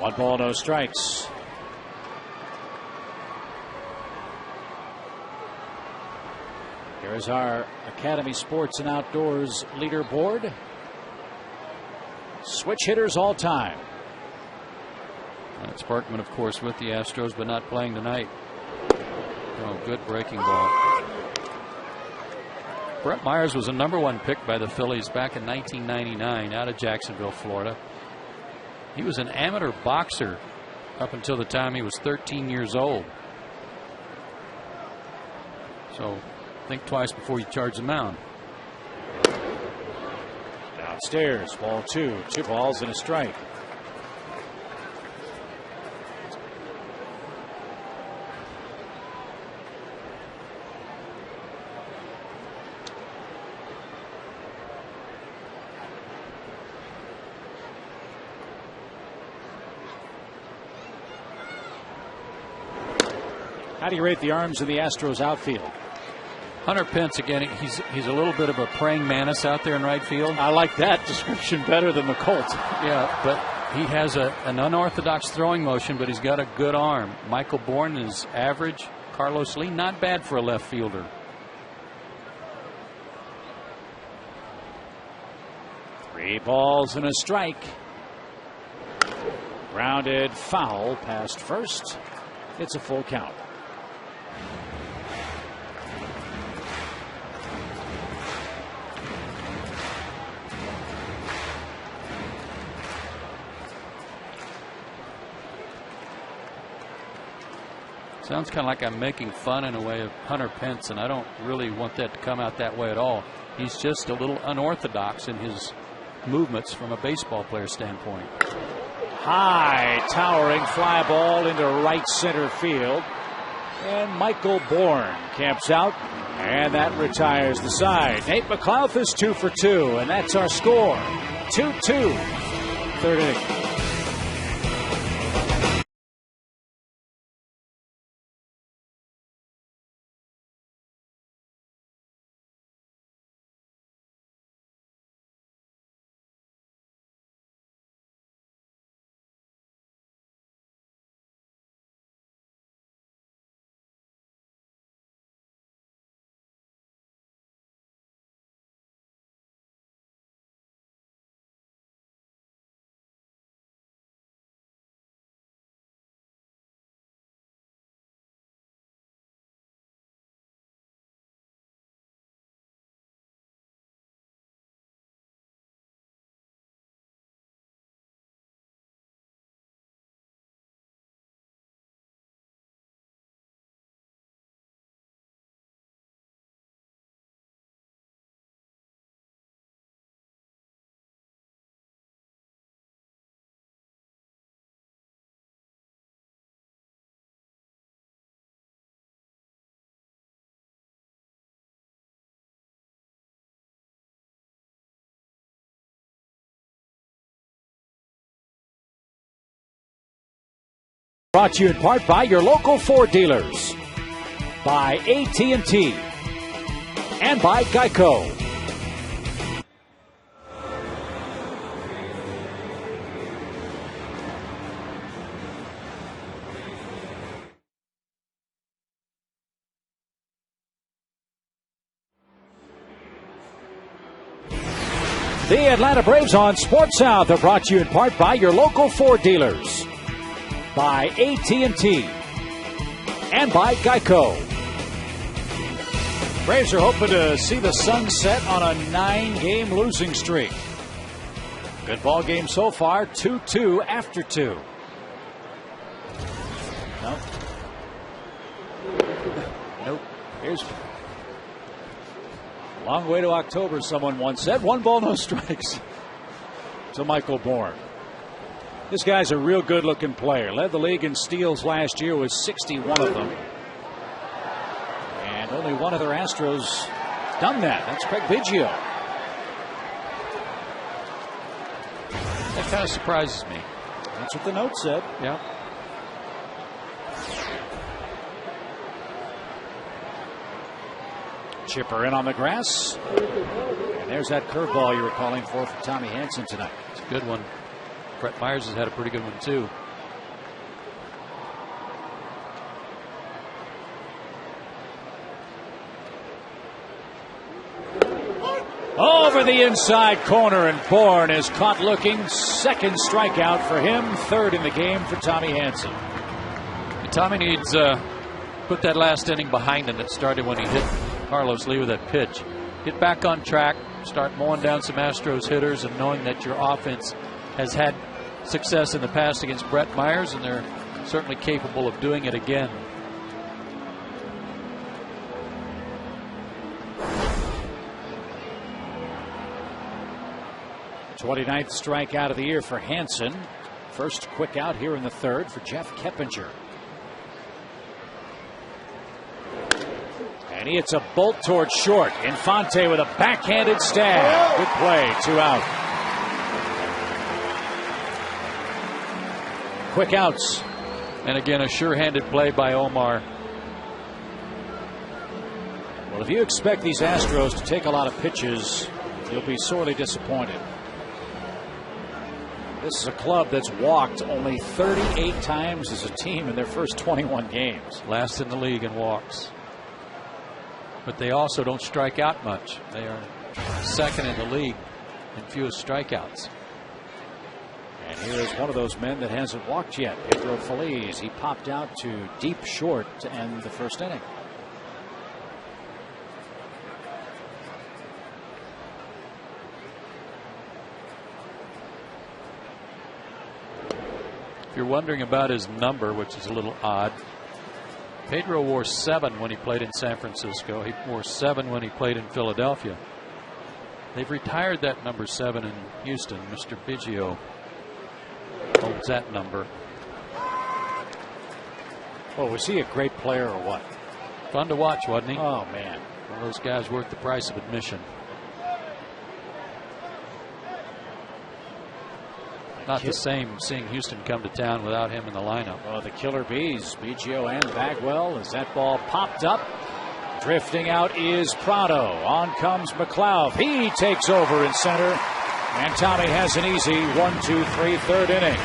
One ball, no strikes. Here's our Academy Sports and Outdoors leaderboard. Switch hitters all time. Sparkman, of course, with the Astros, but not playing tonight. Oh, good breaking ball. Brett Myers was a #1 pick by the Phillies back in 1999 out of Jacksonville, Florida. He was an amateur boxer up until the time he was 13 years old. So think twice before you charge the mound. Downstairs, ball 2. 2 balls and a strike. How do you rate the arms of the Astros outfield? Hunter Pence, again, he's a little bit of a praying mantis out there in right field. I like that description better than the Colt. Yeah, but he has an unorthodox throwing motion, but he's got a good arm. Michael Bourne is average. Carlos Lee, not bad for a left fielder. Three balls and a strike. Grounded foul past first. It's a full count. Sounds kind of like I'm making fun in a way of Hunter Pence, and I don't really want that to come out that way at all. He's just a little unorthodox in his movements from a baseball player standpoint. High towering fly ball into right center field. And Michael Bourne camps out, and that retires the side. Nate McLouth is 2 for 2, and that's our score. 2-2. Third inning. Brought to you in part by your local Ford dealers, by AT&T, and by Geico. The Atlanta Braves on Sports South are brought to you in part by your local Ford dealers, by AT&T, and by Geico. Braves are hoping to see the sun set on a 9-game losing streak. Good ball game so far, 2-2 after 2. Nope. Here's a long way to October, someone once said. 1 ball, no strikes to Michael Bourne. This guy's a real good-looking player. Led the league in steals last year with 61 of them. And only one other Astros done that. That's Craig Biggio. That kind of surprises me. That's what the note said. Yeah. Chipper in on the grass. And there's that curveball you were calling for Tommy Hanson tonight. It's a good one. Brett Myers has had a pretty good one, too. Over the inside corner, and Bourne is caught looking. Second strikeout for him. Third in the game for Tommy Hanson. Tommy needs put that last inning behind him that started when he hit Carlos Lee with that pitch. Get back on track, start mowing down some Astros hitters, and knowing that your offense has had success in the past against Brett Myers, and they're certainly capable of doing it again. The 29th strikeout of the year for Hanson. First quick out here in the third for Jeff Keppinger. And he hits a bolt toward short. Infante with a backhanded stab. Good play, 2 out. Quick outs. And again, a sure-handed play by Omar. Well, if you expect these Astros to take a lot of pitches, you'll be sorely disappointed. This is a club that's walked only 38 times as a team in their first 21 games. Last in the league in walks. But they also don't strike out much. They are second in the league in fewest strikeouts. And here is one of those men that hasn't walked yet. Pedro Feliz. He popped out to deep short to end the first inning. If you're wondering about his number, which is a little odd, Pedro wore 7 when he played in San Francisco. He wore 7 when he played in Philadelphia. They've retired that number 7 in Houston. Mr. Biggio holds that number. Oh, was he a great player or what? Fun to watch, wasn't he? Oh, man. One of those guys worth the price of admission. Not the same seeing Houston come to town without him in the lineup. Well, the killer bees, Biggio and Bagwell, as that ball popped up. Drifting out is Prado. On comes McLeod. He takes over in center. And Tommy has an easy 1-2-3 third inning.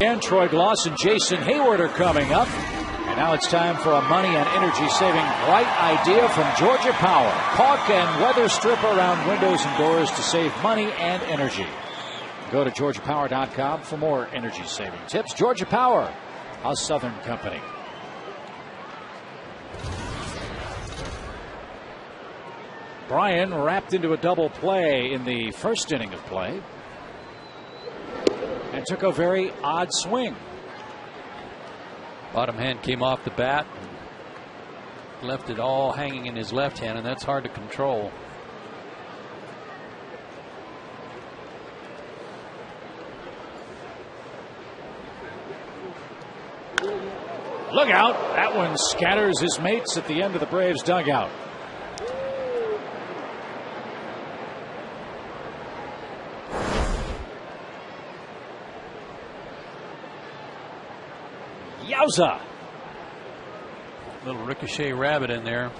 And Troy Gloss and Jason Hayward are coming up. And now it's time for a money and energy-saving bright idea from Georgia Power. Caulk and weather strip around windows and doors to save money and energy. Go to GeorgiaPower.com for more energy-saving tips. Georgia Power, a Southern company. Bryan wrapped into a double play in the first inning of play and took a very odd swing. Bottom hand came off the bat, left it all hanging in his left hand, and that's hard to control. Look out. That one scatters his mates at the end of the Braves dugout. Yowza. Little ricochet rabbit in there.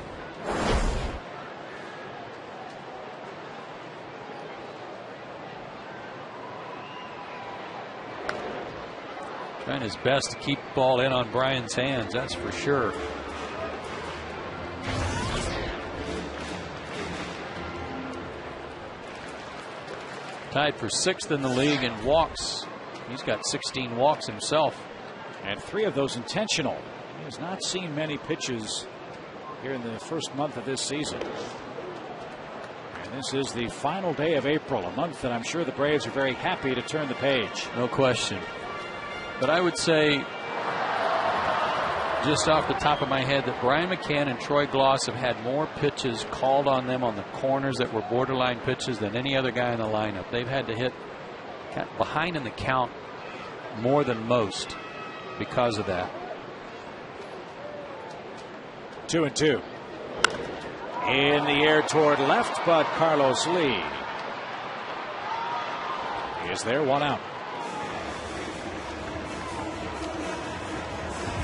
Trying his best to keep the ball in on Bryan's hands, that's for sure. Tied for 6th in the league in walks. He's got 16 walks himself. And 3 of those intentional. He has not seen many pitches here in the first month of this season. And this is the final day of April, a month that I'm sure the Braves are very happy to turn the page. No question. But I would say, just off the top of my head, that Brian McCann and Troy Gloss have had more pitches called on them on the corners that were borderline pitches than any other guy in the lineup. They've had to hit behind in the count more than most because of that. 2-2. In the air toward left, but Carlos Lee is there, 1 out.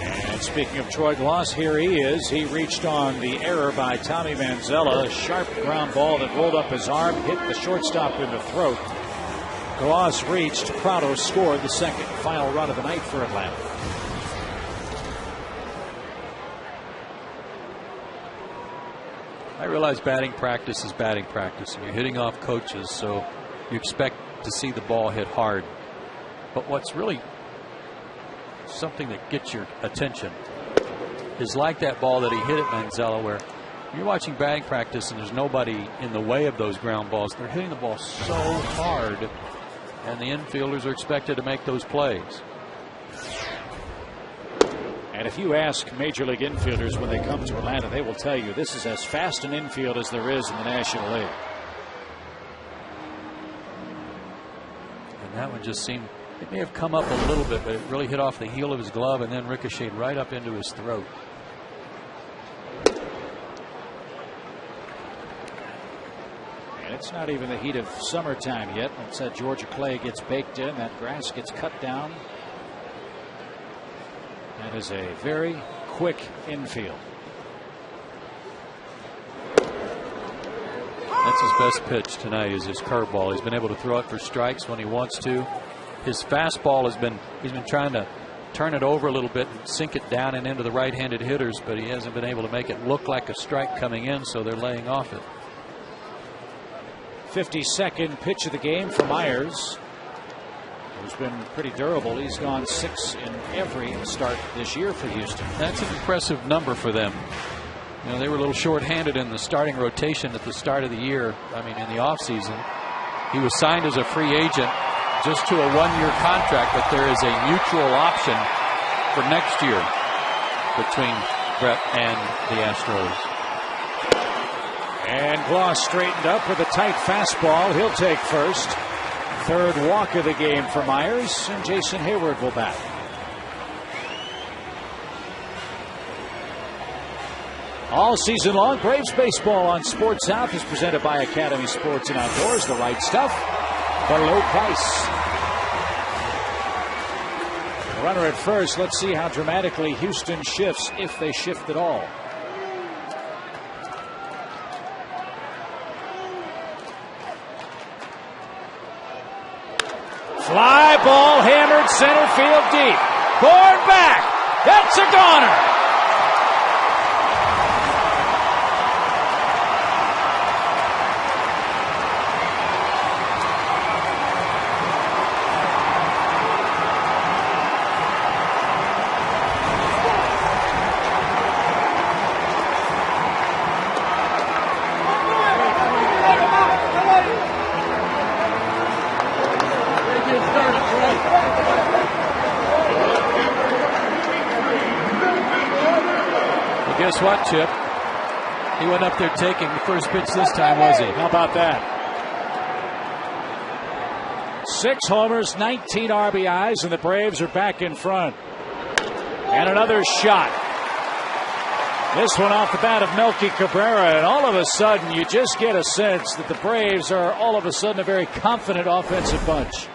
And speaking of Troy Gloss, here he is. He reached on the error by Tommy Manzella. A sharp ground ball that rolled up his arm, hit the shortstop in the throat. Gloss reached. Prado scored the second. Final run of the night for Atlanta. I realize batting practice is batting practice, and you're hitting off coaches, so you expect to see the ball hit hard. But what's really something that gets your attention is like that ball that he hit at Manzella, where you're watching batting practice and there's nobody in the way of those ground balls. They're hitting the ball so hard, and the infielders are expected to make those plays. And if you ask Major League infielders when they come to Atlanta, they will tell you this is as fast an infield as there is in the National League. And that one just seemed, it may have come up a little bit, but it really hit off the heel of his glove and then ricocheted right up into his throat. And it's not even the heat of summertime yet. Once that Georgia clay gets baked in, that grass gets cut down. That is a very quick infield. That's his best pitch tonight, is his curveball. He's been able to throw it for strikes when he wants to. His fastball he's been trying to turn it over a little bit and sink it down and into the right-handed hitters, but he hasn't been able to make it look like a strike coming in, so they're laying off it. 52nd pitch of the game for Myers, who's been pretty durable. He's gone 6 in every start this year for Houston. That's an impressive number for them. You know, they were a little short-handed in the starting rotation at the start of the year. I mean, in the offseason. He was signed as a free agent just to a 1-year contract, but there is a mutual option for next year between Brett and the Astros. And Gloss straightened up with a tight fastball. He'll take first. Third walk of the game for Myers, and Jason Hayward will bat. All season long, Braves baseball on Sports South is presented by Academy Sports and Outdoors. The right stuff, the low price. The runner at first. Let's see how dramatically Houston shifts, if they shift at all. Fly ball hammered center field deep. Born back. That's a goner. Guess what, Chip? He went up there taking the first pitch this time, was he? How about that? 6 homers, 19 RBIs, and the Braves are back in front. And another shot. This one off the bat of Melky Cabrera, and all of a sudden you just get a sense that the Braves are all of a sudden a very confident offensive bunch.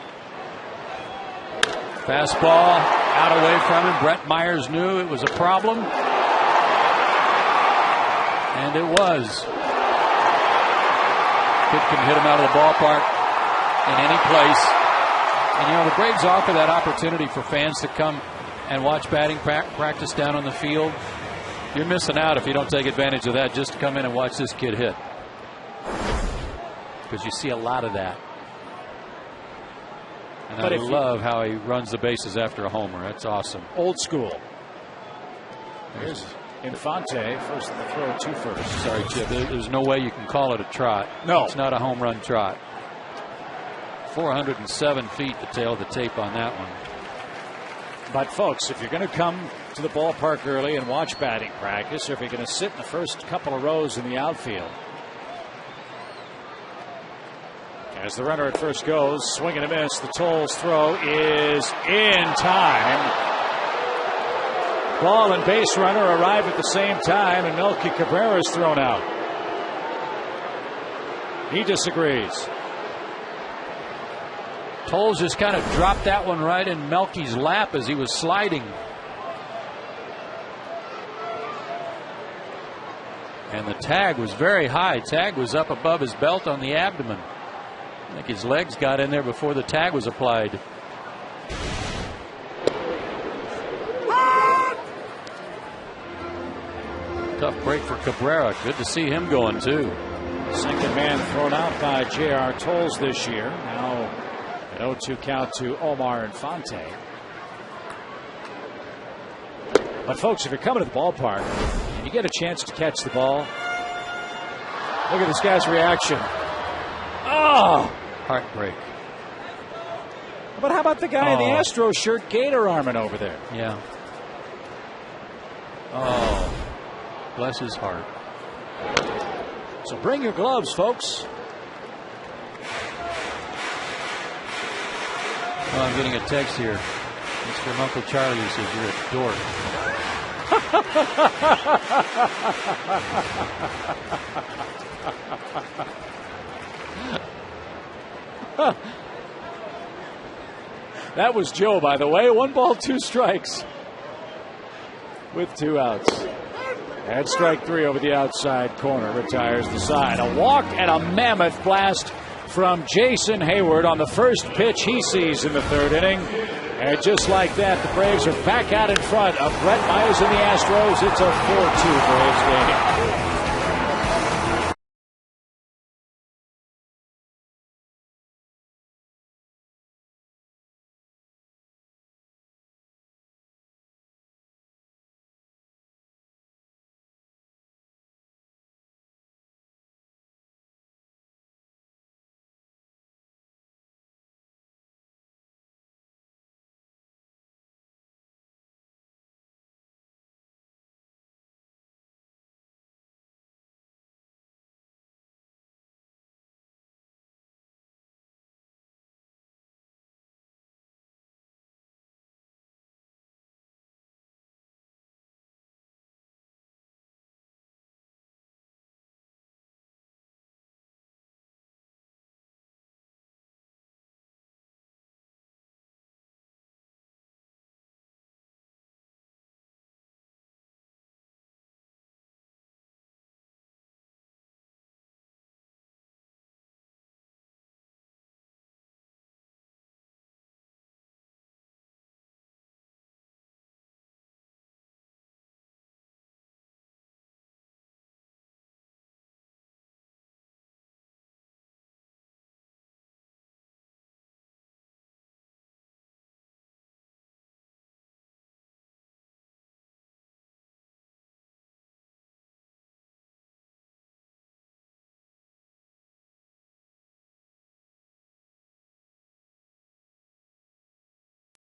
Fastball out away from him. Brett Myers knew it was a problem. And it was. Kid can hit him out of the ballpark in any place. And, you know, the Braves offer that opportunity for fans to come and watch batting practice down on the field. You're missing out if you don't take advantage of that. Just to come in and watch this kid hit. Because you see a lot of that. And I love how he runs the bases after a homer. That's awesome. Old school. Here's Infante, first to throw 2 first. Sorry, Chip. There's no way you can call it a trot. No. It's not a home run trot. 407 feet to tail the tape on that one. But, folks, if you're going to come to the ballpark early and watch batting practice, or if you're going to sit in the first couple of rows in the outfield, as the runner at first goes, swing and a miss, the Toles throw is in time. Ball and base runner arrive at the same time, and Melky Cabrera is thrown out. He disagrees. Toles just kind of dropped that one right in Melky's lap as he was sliding. And the tag was very high. Tag was up above his belt on the abdomen. I think his legs got in there before the tag was applied. Tough break for Cabrera. Good to see him going, too. Second man thrown out by J.R. Toles this year. Now an 0-2 count to Omar Infante. But, folks, if you're coming to the ballpark and you get a chance to catch the ball, look at this guy's reaction. Oh! Heartbreak. But how about the guy in the Astros shirt, gator arming over there? Yeah. Oh. Bless his heart. So bring your gloves, folks. Oh, I'm getting a text here. It's from Uncle Charlie who says you're a dork. That was Joe, by the way. 1 ball, 2 strikes with 2 outs. And strike 3 over the outside corner. Retires the side. A walk and a mammoth blast from Jason Hayward on the first pitch he sees in the 3rd inning. And just like that, the Braves are back out in front of Brett Myers and the Astros. It's a 4-2 Braves game.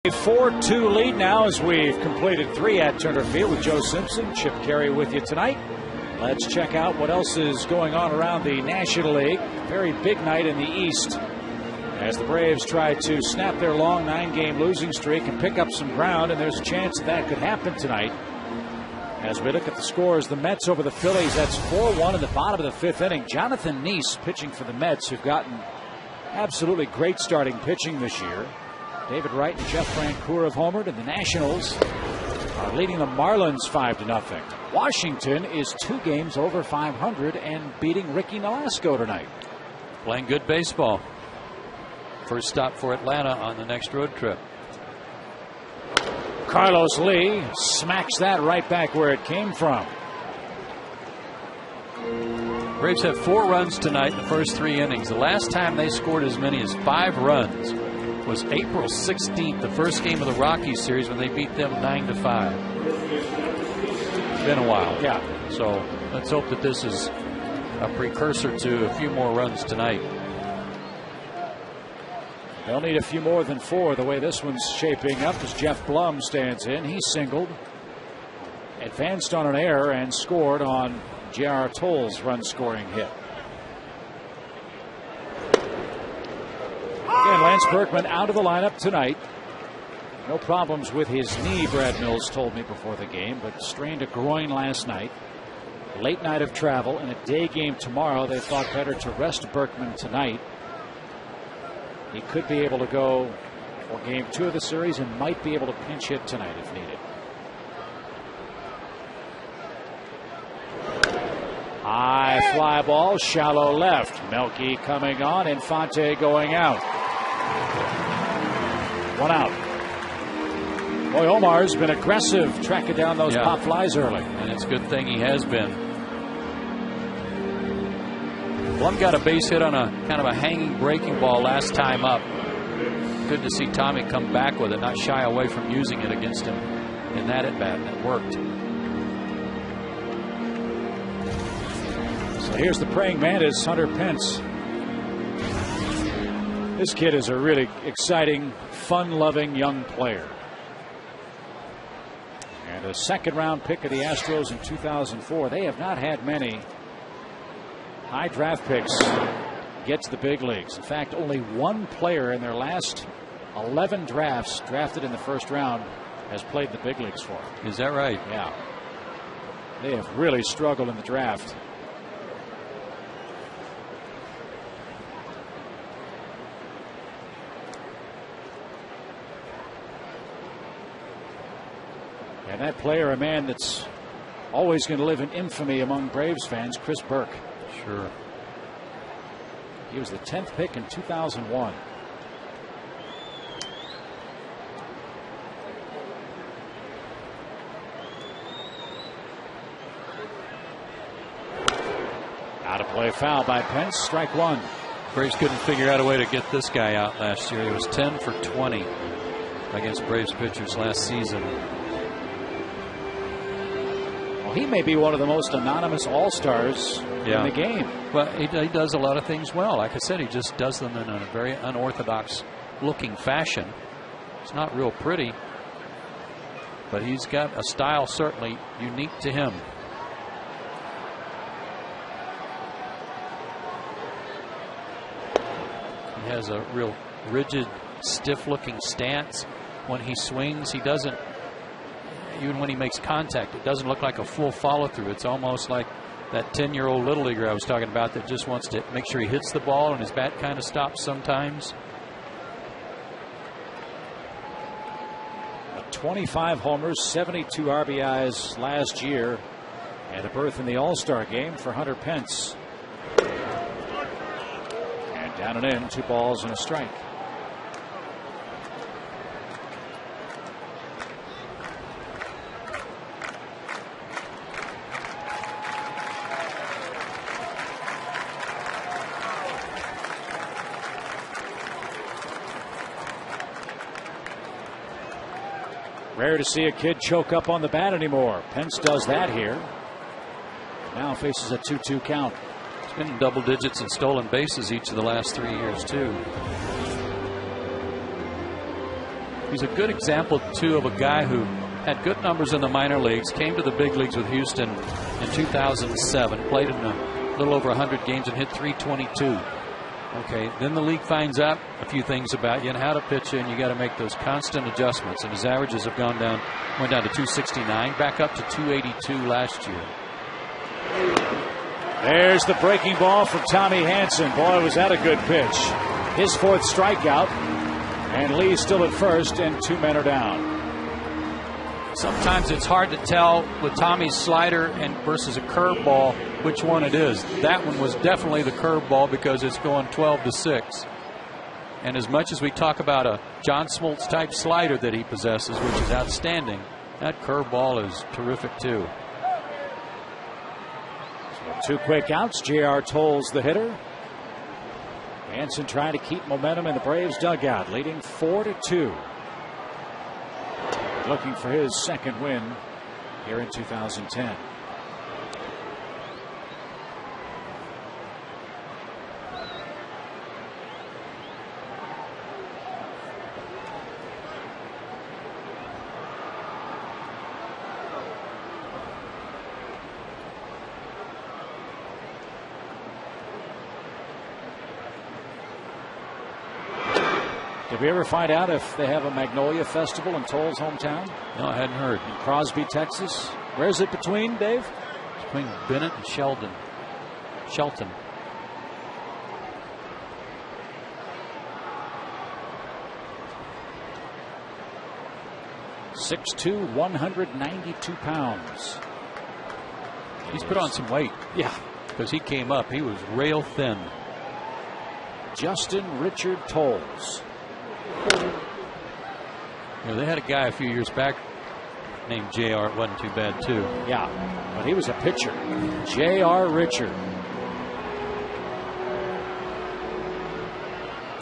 A 4-2 lead now as we've completed 3 at Turner Field with Joe Simpson, Chip Carey with you tonight. Let's check out what else is going on around the National League. Very big night in the East as the Braves try to snap their long 9-game losing streak and pick up some ground, and there's a chance that could happen tonight. As we look at the scores, the Mets over the Phillies, that's 4-1 in the bottom of the 5th inning. Jonathan Neese pitching for the Mets, who've gotten absolutely great starting pitching this year. David Wright and Jeff Francoeur have homered, and the Nationals are leading the Marlins 5-0. Washington is 2 games over 500 and beating Ricky Nolasco tonight. Playing good baseball. First stop for Atlanta on the next road trip. Carlos Lee smacks that right back where it came from. Braves have 4 runs tonight in the first 3 innings. The last time they scored as many as 5 runs was April 16th, the first game of the Rockies series, when they beat them 9-5. It's been a while. Yeah. So let's hope that this is a precursor to a few more runs tonight. They'll need a few more than 4 the way this one's shaping up as Jeff Blum stands in. He singled, advanced on an error, and scored on J.R. Tolles' run-scoring hit. Again, Lance Berkman out of the lineup tonight. No problems with his knee, Brad Mills told me before the game, but strained a groin last night. Late night of travel and a day game tomorrow. They thought better to rest Berkman tonight. He could be able to go for game 2 of the series and might be able to pinch hit tonight if needed. High fly ball, shallow left. Melky coming on, Infante going out. 1 out. Boy, Omar's been aggressive tracking down those pop flies early. And it's a good thing he has been. Blum got a base hit on a kind of a hanging breaking ball last time up. Good to see Tommy come back with it, not shy away from using it against him in that at bat. It worked. So here's the praying mantis, Hunter Pence. This kid is a really exciting, fun-loving young player. And a second-round pick of the Astros in 2004. They have not had many high draft picks get to the big leagues. In fact, only 1 player in their last 11 drafts drafted in the first round has played the big leagues for them. Is that right? Yeah. They have really struggled in the draft. And that player, a man that's always going to live in infamy among Braves fans, Chris Burke. Sure. He was the 10th pick in 2001. Out of play, foul by Pence. Strike 1. Braves couldn't figure out a way to get this guy out last year. He was 10 for 20 against Braves pitchers last season. Well, he may be one of the most anonymous all-stars in the game. Well, he does a lot of things well. Like I said, he just does them in a very unorthodox looking fashion. It's not real pretty, but he's got a style certainly unique to him. He has a real rigid, stiff-looking stance. When he swings, he doesn't, even when he makes contact, it doesn't look like a full follow-through. It's almost like that 10-year-old little leaguer I was talking about that just wants to make sure he hits the ball and his bat kind of stops sometimes. 25 homers, 72 RBIs last year, and a berth in the All-Star game for Hunter Pence. And down and in, 2 balls and a strike. Rare to see a kid choke up on the bat anymore. Pence does that here. Now faces a 2-2 count. He's been in double digits in stolen bases each of the last 3 years, too. He's a good example, too, of a guy who had good numbers in the minor leagues, came to the big leagues with Houston in 2007, played in a little over 100 games and hit 322. Okay, then the league finds out a few things about you and how to pitch you, and you got to make those constant adjustments. And his averages have went down to 269, back up to 282 last year. There's the breaking ball from Tommy Hanson. Boy, was that a good pitch. His 4th strikeout, and Lee still at first, and 2 men are down. Sometimes it's hard to tell with Tommy's slider and versus a curveball which one it is. That one was definitely the curveball because it's going 12-6. And as much as we talk about a John Smoltz type slider that he possesses, which is outstanding, that curveball is terrific too. So 2 quick outs. J.R. Tolles the hitter. Hanson trying to keep momentum in the Braves dugout, leading 4-2. Looking for his 2nd win here in 2010. Did we ever find out if they have a Magnolia Festival in Toll's hometown? No, I hadn't heard. In Crosby, Texas. Where's it between, Dave? It's between Bennett and Shelton. 6'2", 192 pounds. He's put on some weight. Yeah. Because he came up. He was rail thin. Justin Richard Tolles. You know, they had a guy a few years back named J.R. It wasn't too bad, too. Yeah, but he was a pitcher. J.R. Richard.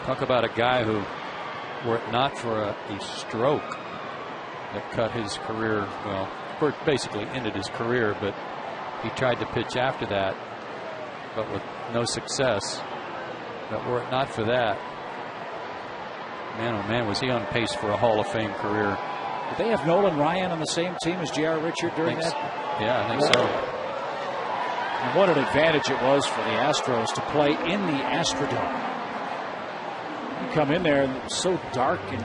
Talk about a guy who, were it not for a stroke that cut his career, well, basically ended his career, but he tried to pitch after that, but with no success. But were it not for that, man, oh man, was he on pace for a Hall of Fame career. Did they have Nolan Ryan on the same team as J.R. Richard during that? Yeah, I think so. And what an advantage it was for the Astros to play in the Astrodome. You come in there and it was so dark and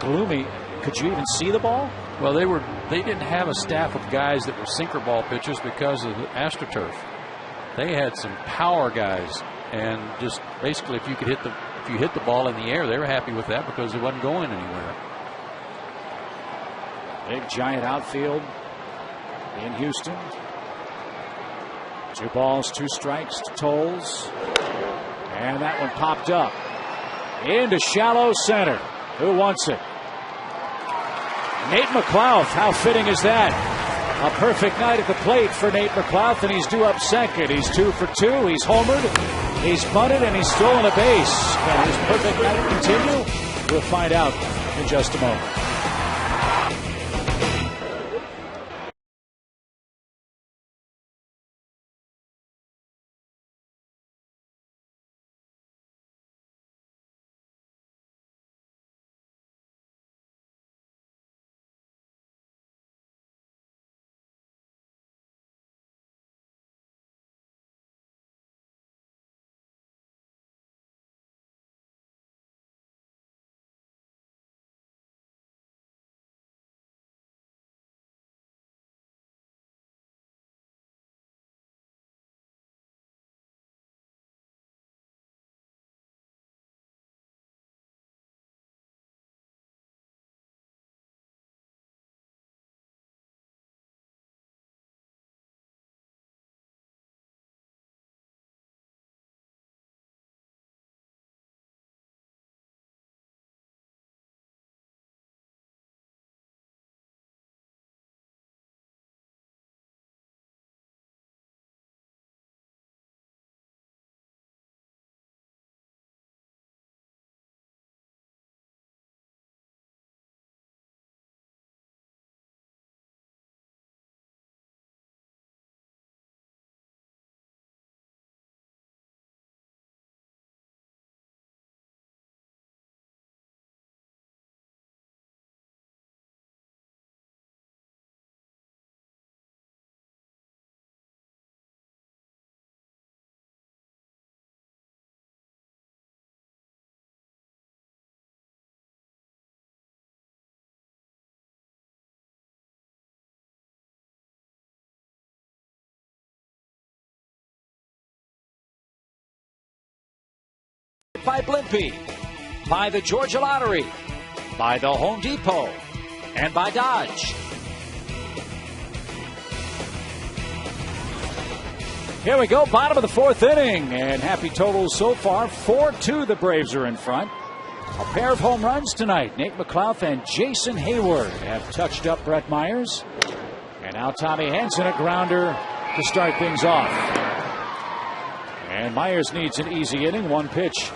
gloomy. Could you even see the ball? Well, they didn't have a staff of guys that were sinker ball pitchers because of the AstroTurf. They had some power guys, and just basically if you hit the ball in the air, they were happy with that because it wasn't going anywhere. Big giant outfield in Houston. 2 balls, 2 strikes to Tolles. And that one popped up into shallow center. Who wants it? Nate McLouth. How fitting is that? A perfect night at the plate for Nate McLouth, and he's due up second. He's 2 for 2. He's homered. He's bunted, and he's stolen a base. Can his perfect night continue? We'll find out in just a moment. By Blimpie, by the Georgia Lottery, by the Home Depot, and by Dodge. Here we go, bottom of the fourth inning, and happy totals so far. 4-2, the Braves are in front. A pair of home runs tonight. Nate McLouth and Jason Hayward have touched up Brett Myers. And now Tommy Henson, a grounder to start things off. And Myers needs an easy inning, one pitch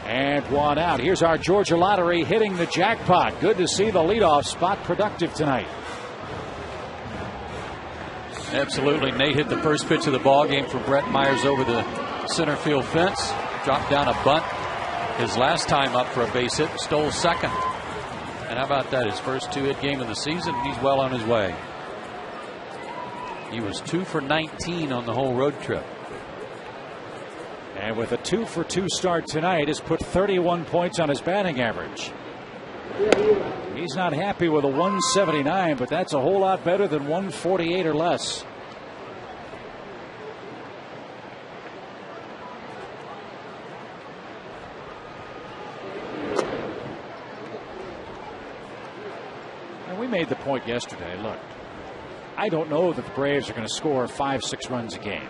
and one out. Here's our Georgia Lottery hitting the jackpot. Good to see the leadoff spot productive tonight. Absolutely. Nate hit the first pitch of the ball game for Brett Myers over the center field fence. Dropped down a bunt his last time up for a base hit. Stole second. And how about that? His first two-hit game of the season. He's well on his way. He was 2 for 19 on the whole road trip. And with a 2-for-2 start tonight, has put 31 points on his batting average. He's not happy with a 179, but that's a whole lot better than 148 or less. And we made the point yesterday, look, I don't know that the Braves are going to score 5-6 runs a game.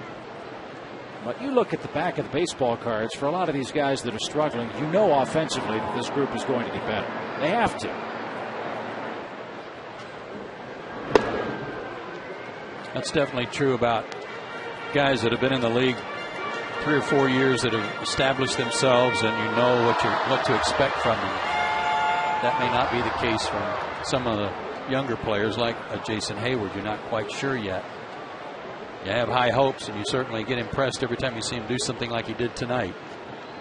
But you look at the back of the baseball cards for a lot of these guys that are struggling, you know offensively that this group is going to get better. They have to. That's definitely true about guys that have been in the league 3 or 4 years, that have established themselves, and you know what to expect from them. That may not be the case from some of the younger players like Jason Hayward. You're not quite sure yet. You have high hopes, and you certainly get impressed every time you see him do something like he did tonight.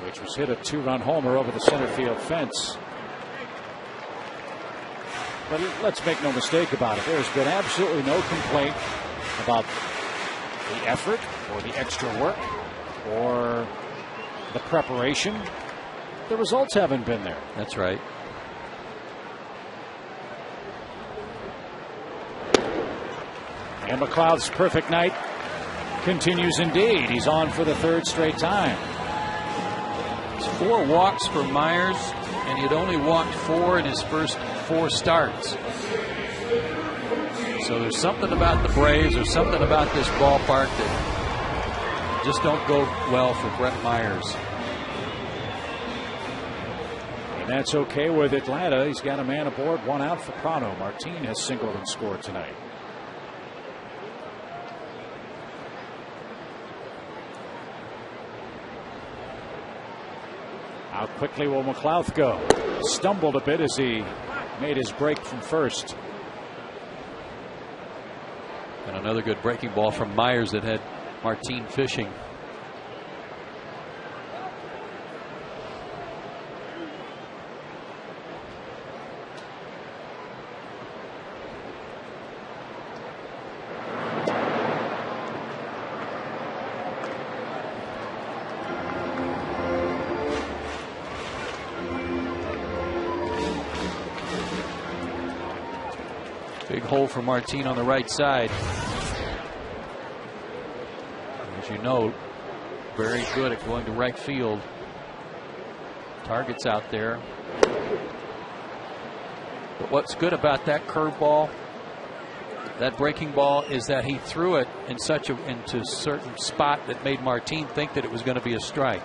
Which was hit a 2-run homer over the center field fence. But let's make no mistake about it. There's been absolutely no complaint about the effort or the extra work or the preparation. The results haven't been there. That's right. And McLeod's perfect night continues indeed. He's on for the third straight time. It's 4 walks for Myers, and he'd only walked 4 in his first 4 starts. So there's something about the Braves, there's something about this ballpark that just don't go well for Brett Myers. And that's okay with Atlanta. He's got a man aboard, 1 out for Prano. Martin has singled and scored tonight. How quickly will McLouth go? Stumbled a bit as he made his break from first. And another good breaking ball from Myers that had Martin fishing. Big hole for Martin on the right side. As you know, very good at going to right field. Target's out there. But what's good about that curveball, that breaking ball, is that he threw it in into a certain spot that made Martin think that it was going to be a strike.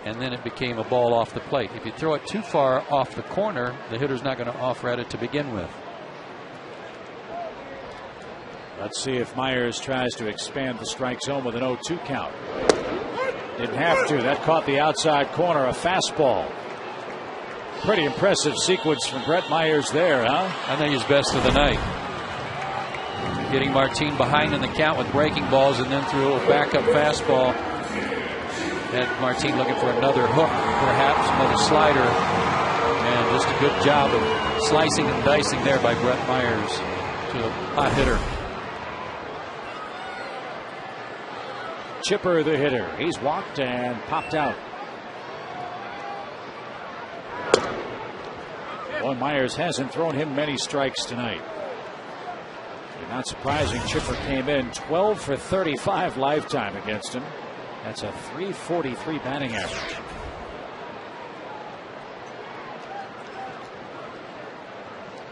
And then it became a ball off the plate. If you throw it too far off the corner, the hitter's not going to offer at it to begin with. Let's see if Myers tries to expand the strike zone with an 0-2 count. Didn't have to. That caught the outside corner, a fastball. Pretty impressive sequence from Brett Myers there, huh? I think his best of the night. Getting Martin behind in the count with breaking balls, and then threw a little backup fastball. Had Martin looking for another hook, perhaps another slider, and just a good job of slicing and dicing there by Brett Myers to a hot hitter. Chipper, the hitter. He's walked and popped out. Boy, Myers hasn't thrown him many strikes tonight. And not surprising, Chipper came in 12 for 35 lifetime against him. That's a .343 batting average.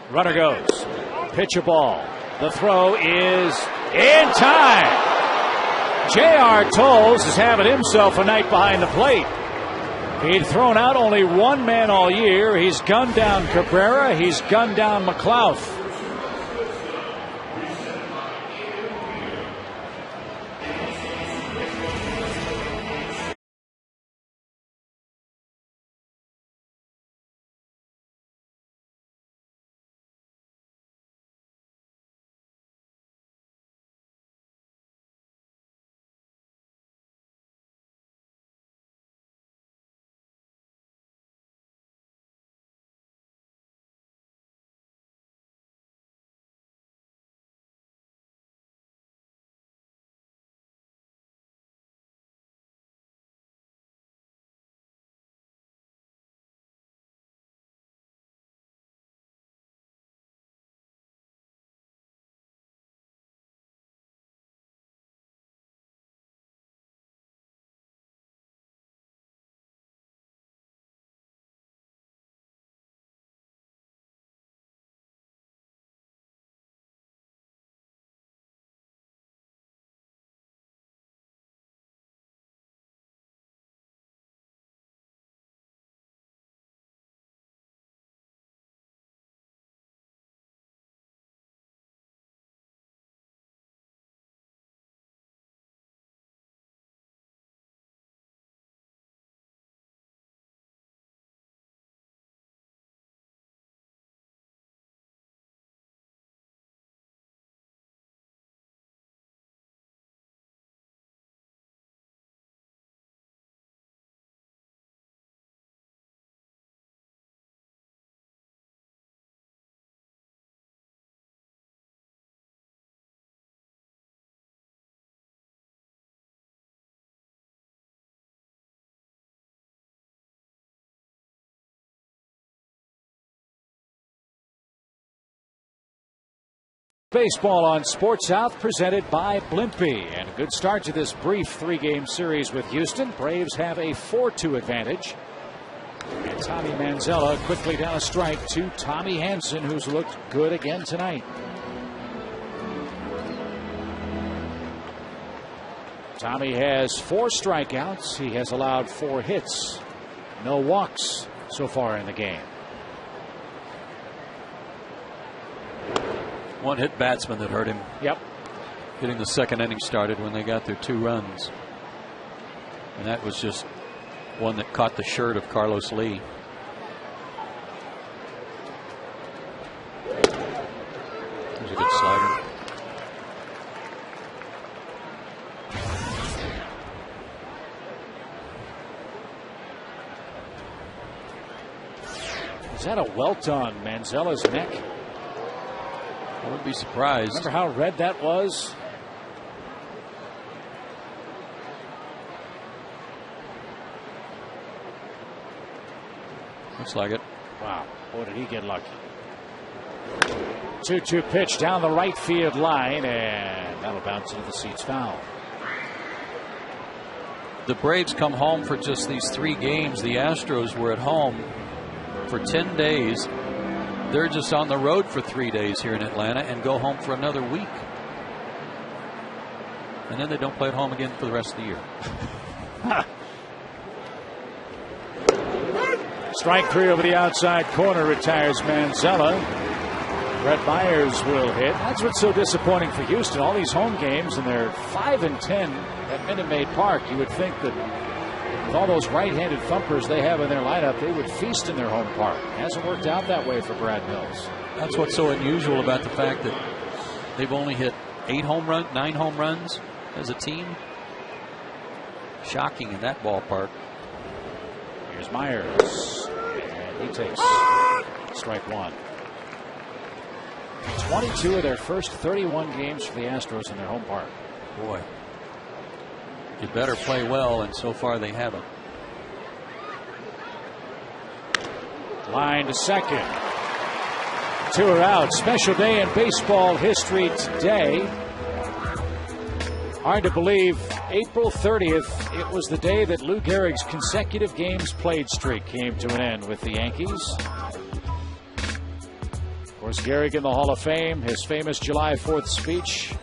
Runner goes. Pitch a ball. The throw is in time. J.R. Tolles is having himself a night behind the plate. He'd thrown out only one man all year. He's gunned down Cabrera. He's gunned down McLouth. Baseball on Sports South, presented by Blimpie. And a good start to this brief three-game series with Houston. Braves have a 4-2 advantage. And Tommy Manzella quickly down a strike to Tommy Hanson, who's looked good again tonight. Tommy has 4 strikeouts. He has allowed 4 hits. No walks so far in the game. One-hit batsman that hurt him. Yep. Getting the second inning started when they got their 2 runs. And that was just one that caught the shirt of Carlos Lee. There's a good slider. Is that a welt on Manzella's neck? I wouldn't be surprised. Remember how red that was? Looks like it. Wow. Boy, did he get lucky. 2-2 pitch down the right field line, and that'll bounce into the seats foul. The Braves come home for just these 3 games. The Astros were at home for 10 days. They're just on the road for 3 days here in Atlanta and go home for another week. And then they don't play at home again for the rest of the year. Strike 3 over the outside corner retires Manzella. Brett Myers will hit. That's what's so disappointing for Houston. All these home games, and they're 5-10 at Minute Maid Park. You would think that with all those right-handed thumpers they have in their lineup, they would feast in their home park. Hasn't worked out that way for Brad Mills. That's what's so unusual about the fact that they've only hit 9 home runs as a team. Shocking in that ballpark. Here's Myers, and he takes strike 1. 22 of their first 31 games for the Astros in their home park. Boy, you better play well, and so far they haven't. Line to second. 2 are out. Special day in baseball history today. Hard to believe, April 30th, it was the day that Lou Gehrig's consecutive games played streak came to an end with the Yankees. Of course, Gehrig in the Hall of Fame, his famous July 4th speech.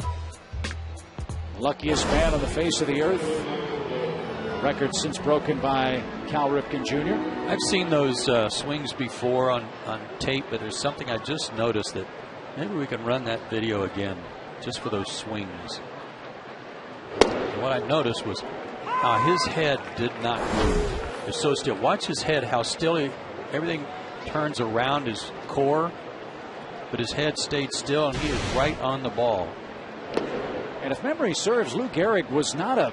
Luckiest man on the face of the earth. Record since broken by Cal Ripken Jr. I've seen those swings before on tape, but there's something I just noticed that maybe we can run that video again just for those swings. And what I noticed was how his head did not move. It's so still. Watch his head, how still everything turns around his core, but his head stayed still, and he is right on the ball. And if memory serves, Lou Gehrig was not a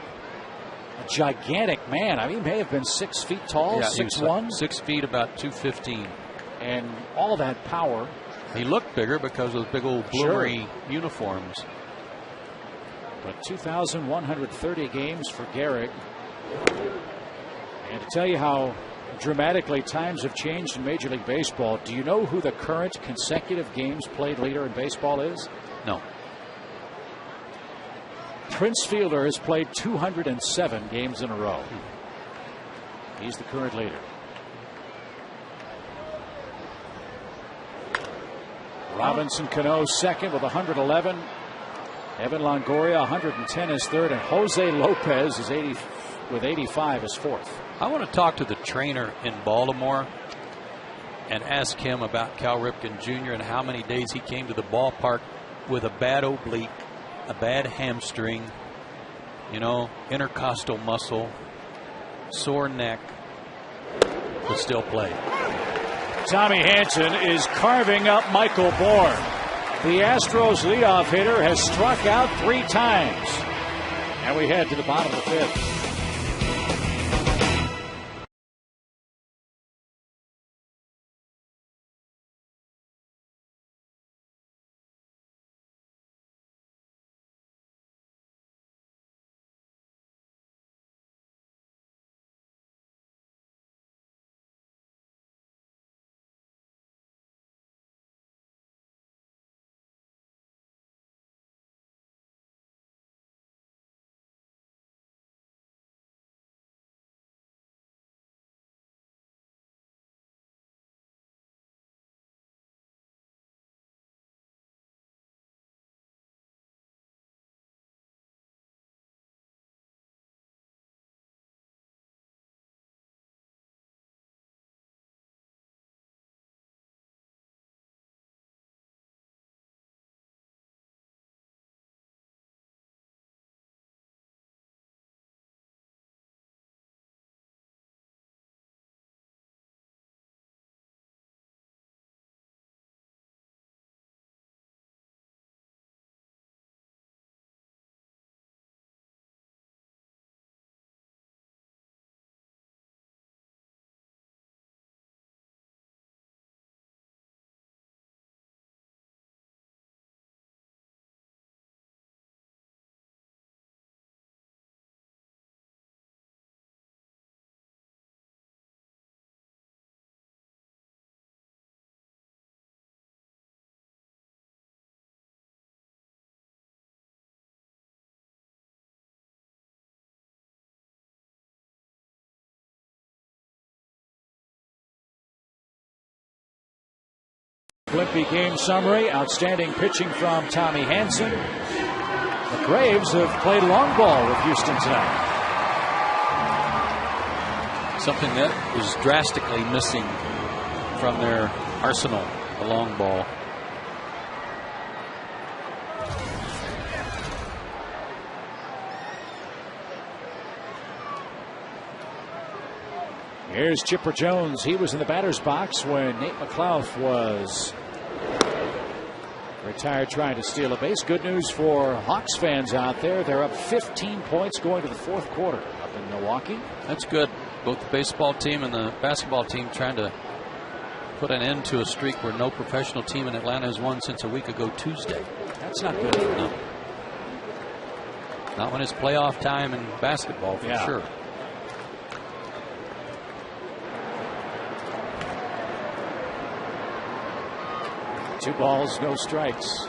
gigantic man. I mean, he may have been 6 feet tall, yeah, 6'1". 6 feet, about 215. And all that power. He looked bigger because of those big old bloomery uniforms. But 2,130 games for Gehrig. And to tell you how dramatically times have changed in Major League Baseball, do you know who the current consecutive games played leader in baseball is? No. Prince Fielder has played 207 games in a row. He's the current leader. Robinson Cano second with 111. Evan Longoria 110 is third, and Jose Lopez is 80 with 85 is fourth. I want to talk to the trainer in Baltimore and ask him about Cal Ripken Jr. and how many days he came to the ballpark with a bad oblique, a bad hamstring, intercostal muscle, sore neck, but still play. Tommy Hanson is carving up Michael Bourne. The Astros leadoff hitter has struck out 3 times. And we head to the bottom of the 5th. Blimpie game summary. Outstanding pitching from Tommy Hanson. The Braves have played long ball with Houston tonight. Something that was drastically missing from their arsenal, the long ball. Here's Chipper Jones. He was in the batter's box when Nate McLouth was retired trying to steal a base. Good news for Hawks fans out there. They're up 15 points going to the 4th quarter up in Milwaukee. That's good. Both the baseball team and the basketball team trying to put an end to a streak where no professional team in Atlanta has won since a week ago Tuesday. That's not good. No. Not when it's playoff time in basketball, for sure. Two balls, no strikes.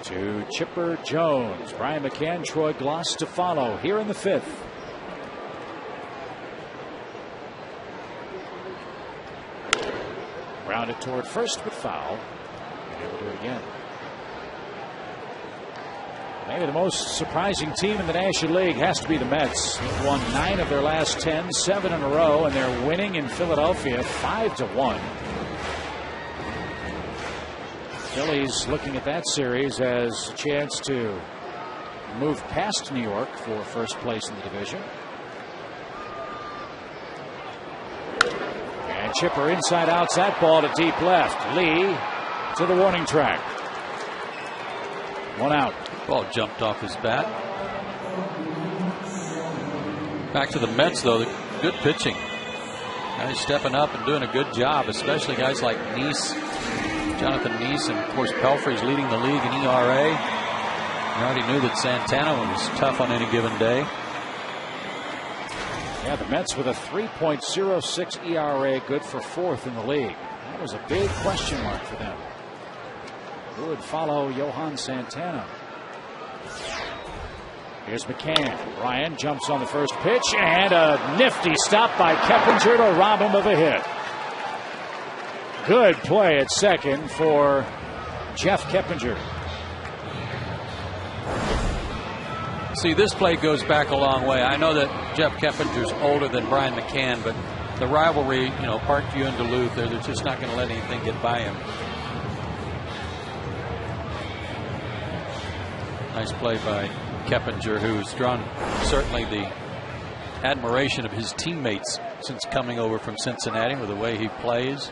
to Chipper Jones. Brian McCann, Troy Gloss to follow here in the 5th. Grounded toward first, but foul. And we'll do it again. Maybe the most surprising team in the National League has to be the Mets. They've won 9 of their last 10, 7 in a row, and they're winning in Philadelphia 5-1. Phillies looking at that series as a chance to move past New York for first place in the division. And Chipper inside outs that ball to deep left. Lee to the warning track. 1 out. Ball jumped off his bat. Back to the Mets, though. Good pitching. Guys stepping up and doing a good job, especially guys like Neese, Jonathan Neese, and of course Pelfrey's leading the league in ERA. We already knew that Santana was tough on any given day. Yeah, the Mets with a 3.06 ERA, good for 4th in the league. That was a big question mark for them. Who would follow Johan Santana? Here's McCann. Ryan jumps on the first pitch, and a nifty stop by Keppinger to rob him of a hit. Good play at second for Jeff Keppinger. See, this play goes back a long way. I know that Jeff Keppinger's older than Brian McCann, but the rivalry, Parkview and Duluth, they're just not going to let anything get by him. Nice play by Keppinger, who's drawn certainly the admiration of his teammates since coming over from Cincinnati with the way he plays.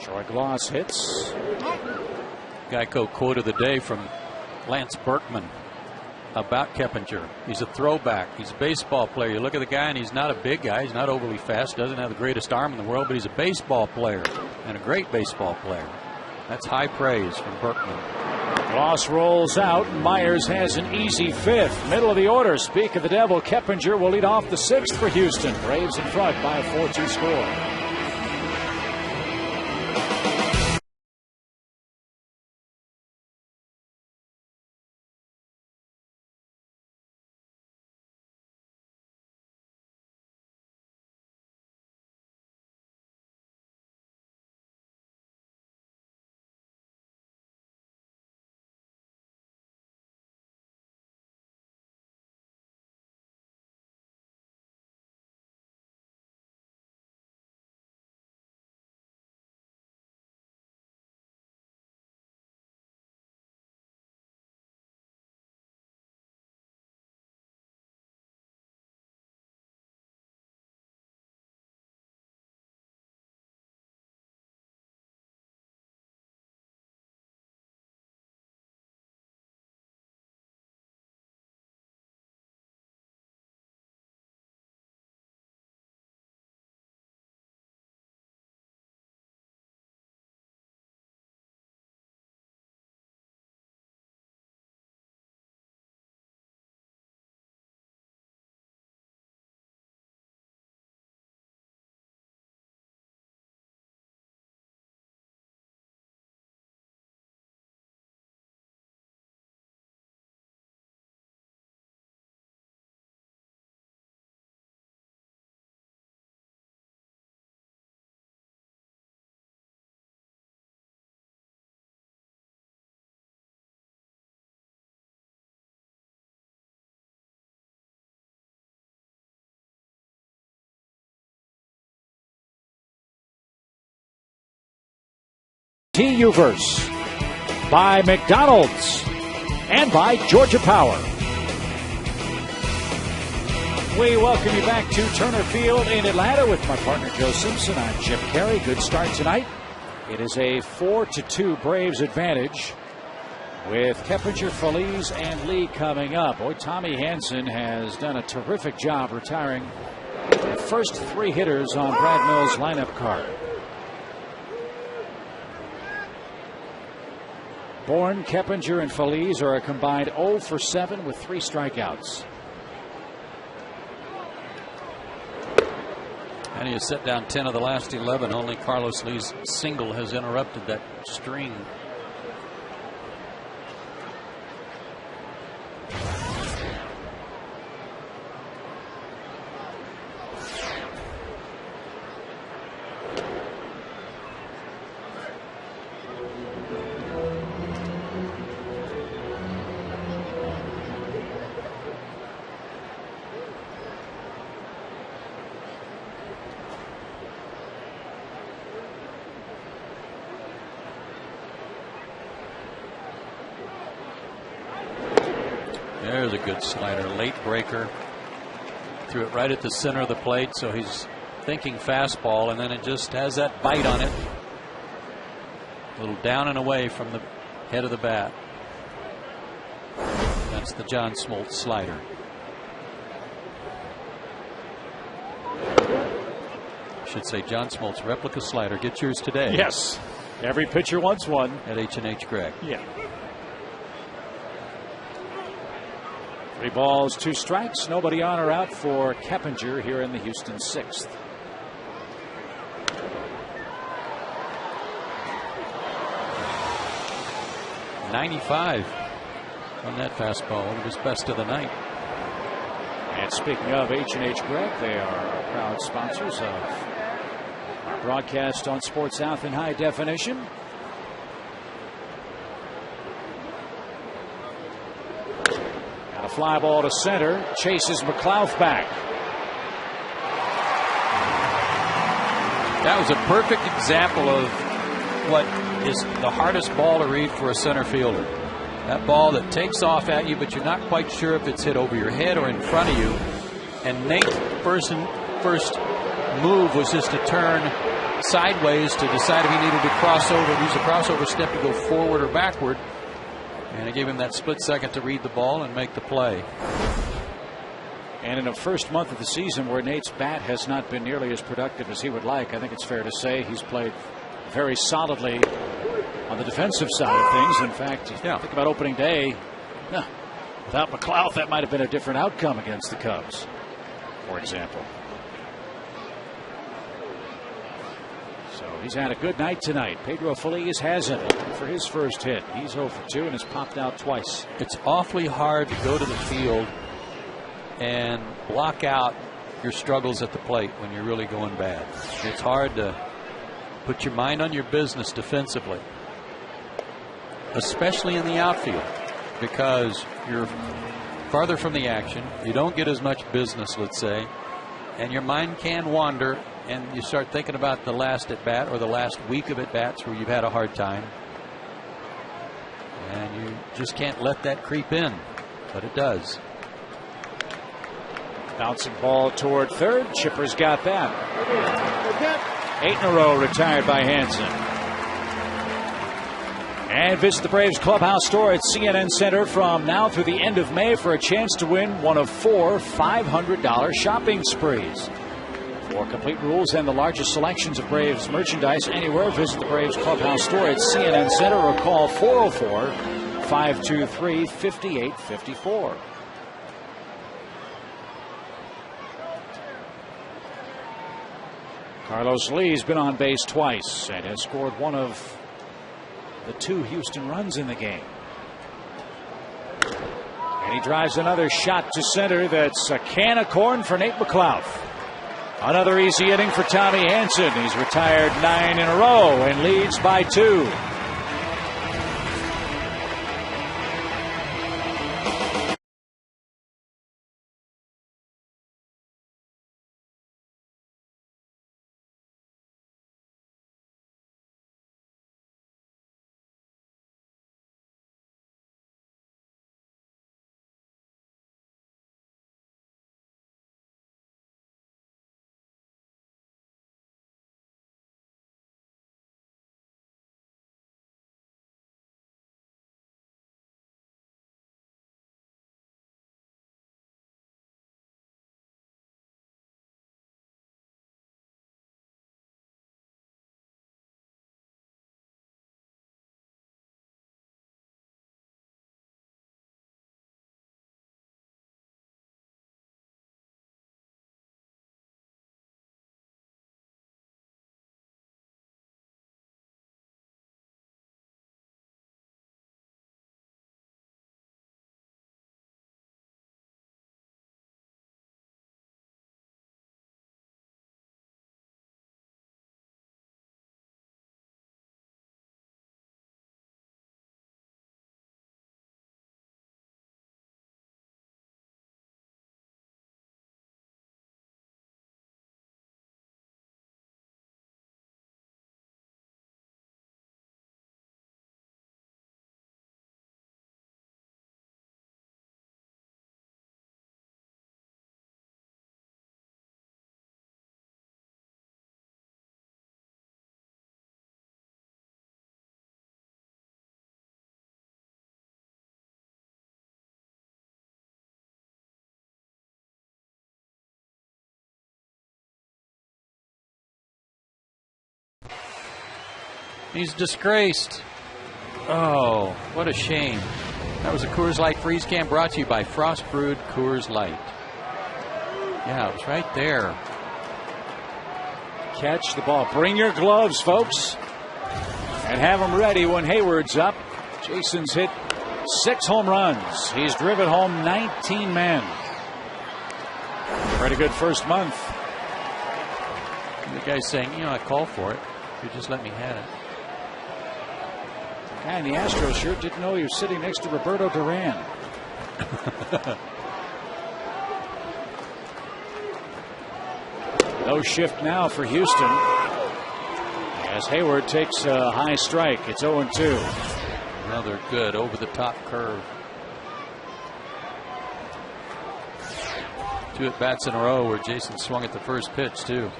Troy Gloss hits. Geico quote of the day from Lance Berkman about Keppinger. He's a throwback. He's a baseball player. You look at the guy, and he's not a big guy. He's not overly fast. Doesn't have the greatest arm in the world, but he's a baseball player and a great baseball player. That's high praise from Berkman. Gloss rolls out. Myers has an easy 5th. Middle of the order. Speak of the devil, Keppinger will lead off the 6th for Houston. Braves in front by a 4-2 score. TU Verse by McDonald's and by Georgia Power. We welcome you back to Turner Field in Atlanta with my partner Joe Simpson. I'm Chip Carey. Good start tonight. It is a 4-2 Braves advantage with Keppinger, Feliz, and Lee coming up. Boy, Tommy Hansen has done a terrific job retiring the first 3 hitters on Brad Mills' lineup card. Bourne, Keppinger, and Feliz are a combined 0 for 7 with 3 strikeouts. And he has set down 10 of the last 11. Only Carlos Lee's single has interrupted that string. There's a good slider, late breaker. Threw it right at the center of the plate, so he's thinking fastball, and then it just has that bite on it. A little down and away from the head of the bat. That's the John Smoltz slider. I should say John Smoltz replica slider. Get yours today. Yes. Every pitcher wants one. At H&H Greg. Yeah. 3 balls, 2 strikes. Nobody on or out for Keppinger here in the Houston 6th. .95 on that fastball. One of his best of the night. And speaking of H&H Greg, they are proud sponsors of our broadcast on Sports South in high definition. A fly ball to center, chases McLouth back. That was a perfect example of what is the hardest ball to read for a center fielder. That ball that takes off at you, but you're not quite sure if it's hit over your head or in front of you. And Nate's first move was just to turn sideways to decide if he needed to cross over, use a crossover step to go forward or backward. And it gave him that split second to read the ball and make the play. And in the first month of the season where Nate's bat has not been nearly as productive as he would like, I think it's fair to say he's played very solidly on the defensive side of things. In fact, you think about opening day, without McLouth, that might have been a different outcome against the Cubs, for example. So he's had a good night tonight. Pedro Feliz hasn't for his first hit. He's 0 for 2 and has popped out twice. It's awfully hard to go to the field and block out your struggles at the plate when you're really going bad. It's hard to put your mind on your business defensively, especially in the outfield, because you're farther from the action. You don't get as much business, let's say, and your mind can wander, and you start thinking about the last at bat or the last week of at bats where you've had a hard time, and you just can't let that creep in, but it does. Bouncing ball toward third. Chipper's got that. 8 in a row retired by Hansen. And visit the Braves clubhouse store at CNN Center from now through the end of May for a chance to win one of 4 $500 shopping sprees. For complete rules and the largest selections of Braves merchandise anywhere, visit the Braves clubhouse store at CNN Center or call 404-523-5854. Carlos Lee's been on base twice and has scored one of the 2 Houston runs in the game. And he drives another shot to center. That's a can of corn for Nate McLouth. Another easy inning for Tommy Hansen. He's retired 9 in a row and leads by 2. He's disgraced. Oh, what a shame. That was a Coors Light Freeze Can brought to you by Frost Brewed Coors Light. Yeah, it was right there. Catch the ball. Bring your gloves, folks. And have them ready when Hayward's up. Jason's hit 6 home runs. He's driven home 19 men. Pretty good first month. The guy's saying, you know, I called for it. You just let me have it. The guy in the Astros shirt didn't know he was sitting next to Roberto Duran. No shift now for Houston as Hayward takes a high strike. It's 0-2. Another good over the top curve. 2 at bats in a row where Jason swung at the first pitch too.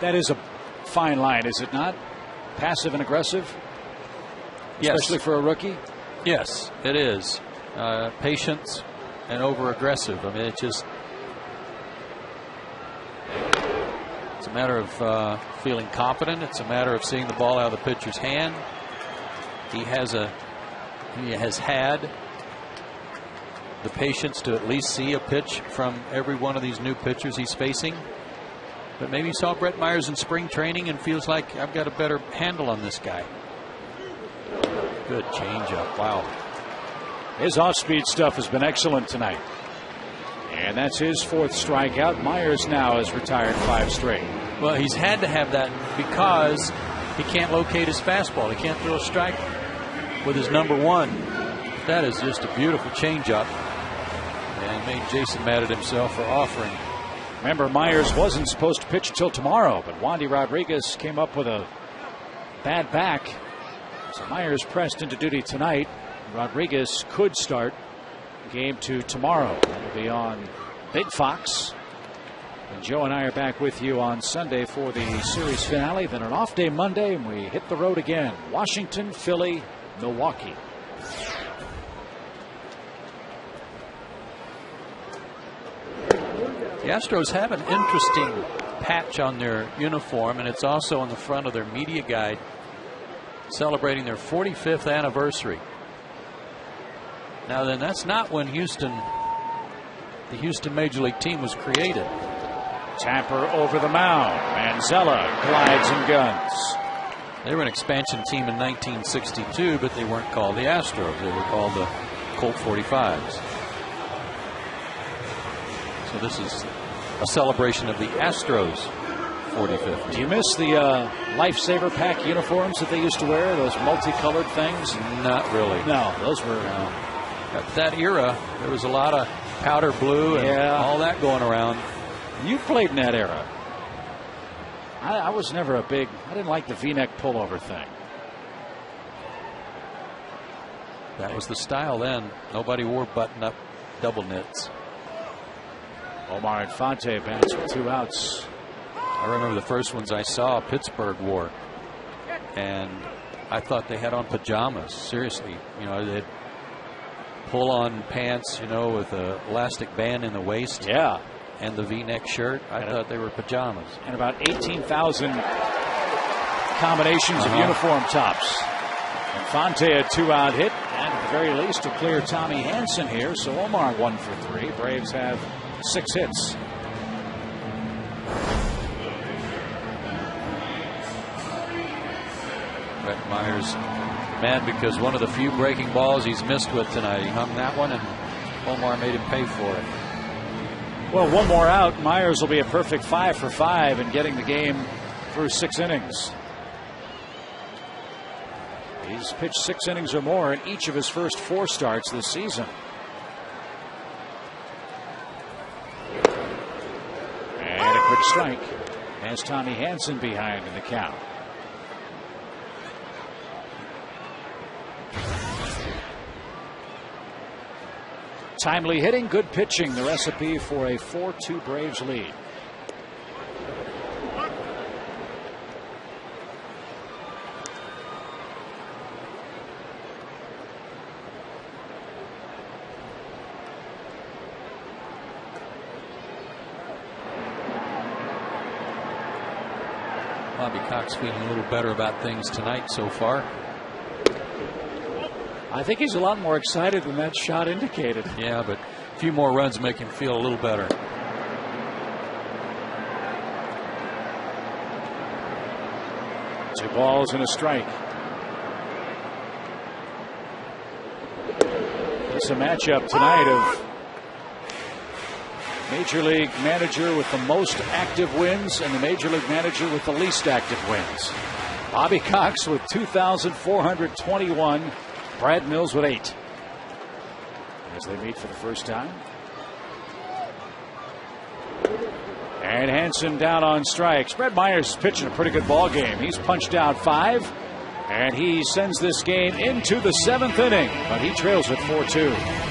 That is a fine line, is it not? Passive and aggressive, especially Yes. for a rookie. Yes, it is. Patience and over aggressive. I mean, it's a matter of feeling confident. It's a matter of seeing the ball out of the pitcher's hand. He has had the patience to at least see a pitch from every one of these new pitchers he's facing. But maybe he saw Brett Myers in spring training and feels like I've got a better handle on this guy. Good changeup. Wow. His off-speed stuff has been excellent tonight. And that's his 4th strikeout. Myers now has retired 5 straight. Well, he's had to have that because he can't locate his fastball. He can't throw a strike with his number 1. That is just a beautiful changeup. And made Jason mad at himself for offering. Remember, Myers wasn't supposed to pitch until tomorrow, but Wandy Rodriguez came up with a bad back. So Myers pressed into duty tonight. Rodriguez could start game 2 tomorrow. That'll be on Big Fox. And Joe and I are back with you on Sunday for the series finale. Then an off day Monday, and we hit the road again. Washington, Philly, Milwaukee. The Astros have an interesting patch on their uniform, and it's also on the front of their media guide, celebrating their 45th anniversary. Now then, that's not when the Houston Major League team was created. Tapper over the mound. Manzella glides and guns. They were an expansion team in 1962, but they weren't called the Astros. They were called the Colt 45s. So this is a celebration of the Astros 45th. Do you miss the Lifesaver Pack uniforms that they used to wear? Those multicolored things? Not really. No, those were... At that era, there was a lot of powder blue and all that going around. You played in that era. I was never I didn't like the V-neck pullover thing. That was the style then. Nobody wore button-up double knits. Omar Infante bats with 2 outs. I remember the first ones I saw Pittsburgh wore, and I thought they had on pajamas. Seriously, you know, they'd pull-on pants, you know, with a elastic band in the waist. Yeah. And the V-neck shirt. I thought they were pajamas. And about 18,000 combinations of uniform tops. Infante a 2-out hit, and at the very least to clear Tommy Hanson here. So Omar 1 for 3. Braves have 6 hits. Brett Myers mad because one of the few breaking balls he's missed with tonight. He hung that one, and Omar made him pay for it. Well, one more out. Myers will be a perfect 5 for 5 in getting the game through 6 innings. He's pitched 6 innings or more in each of his first 4 starts this season. And a quick strike has Tommy Hanson behind in the count. Timely hitting, good pitching, the recipe for a 4-2 Braves lead. Bobby Cox feeling a little better about things tonight so far. I think he's a lot more excited than that shot indicated. Yeah, but a few more runs make him feel a little better. 2 balls and a strike. It's a matchup tonight of Major League manager with the most active wins and the Major League manager with the least active wins. Bobby Cox with 2,421. Brad Mills with 8. As they meet for the first time. And Hansen down on strikes. Brad Myers is pitching a pretty good ball game. He's punched out 5. And he sends this game into the 7th inning. But he trails at 4-2.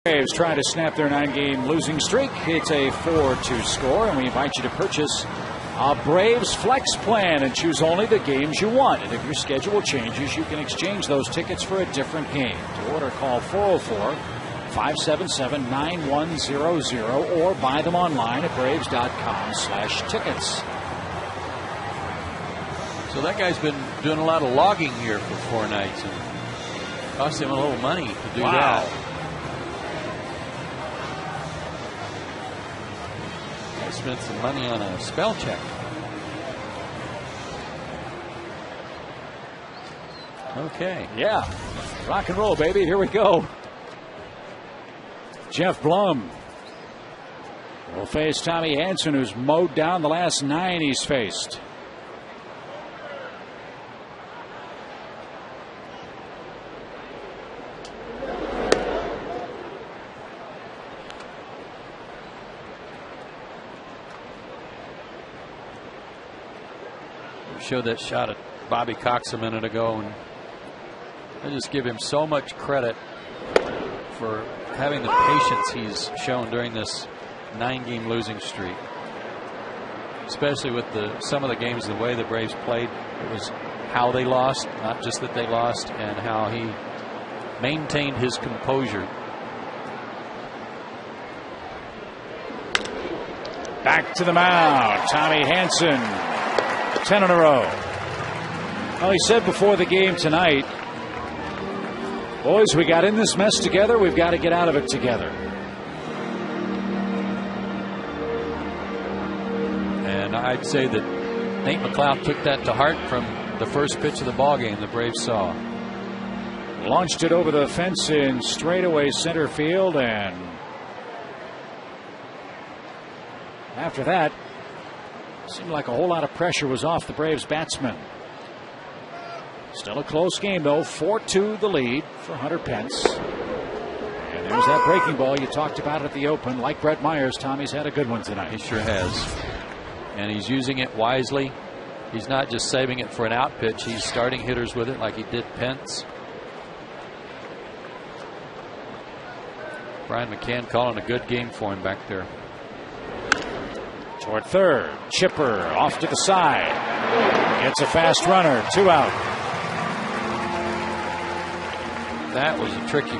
Braves trying to snap their 9-game losing streak. It's a 4-2 score, and we invite you to purchase a Braves Flex plan and choose only the games you want. And if your schedule changes, you can exchange those tickets for a different game. To order, call 404-577-9100 or buy them online at braves.com/tickets. So that guy's been doing a lot of logging here for 4 nights, and cost him a little money to do that. I spent some money on a spell check. Okay. Yeah. Rock and roll, baby. Here we go. Jeff Blum will face Tommy Hansen, who's mowed down the last 9 he's faced. Showed that shot at Bobby Cox a minute ago, and I just give him so much credit for having the patience he's shown during this 9-game losing streak, especially with some of the games, the way the Braves played. It was how they lost, not just that they lost, and how he maintained his composure. Back to the mound, Tommy Hansen. 10 in a row. Well, he said before the game tonight, boys, we got in this mess together. We've got to get out of it together. And I'd say that Nate McLeod took that to heart from the first pitch of the ball game the Braves saw. Launched it over the fence in straightaway center field, and after that, seemed like a whole lot of pressure was off the Braves batsmen. Still a close game, though. 4-2 the lead for Hunter Pence. And there's that breaking ball you talked about at the open. Like Brett Myers, Tommy's had a good one tonight. He sure has. And he's using it wisely. He's not just saving it for an out pitch. He's starting hitters with it like he did Pence. Brian McCann calling a good game for him back there. Toward third. Chipper off to the side. Gets a fast runner. 2 out. That was a tricky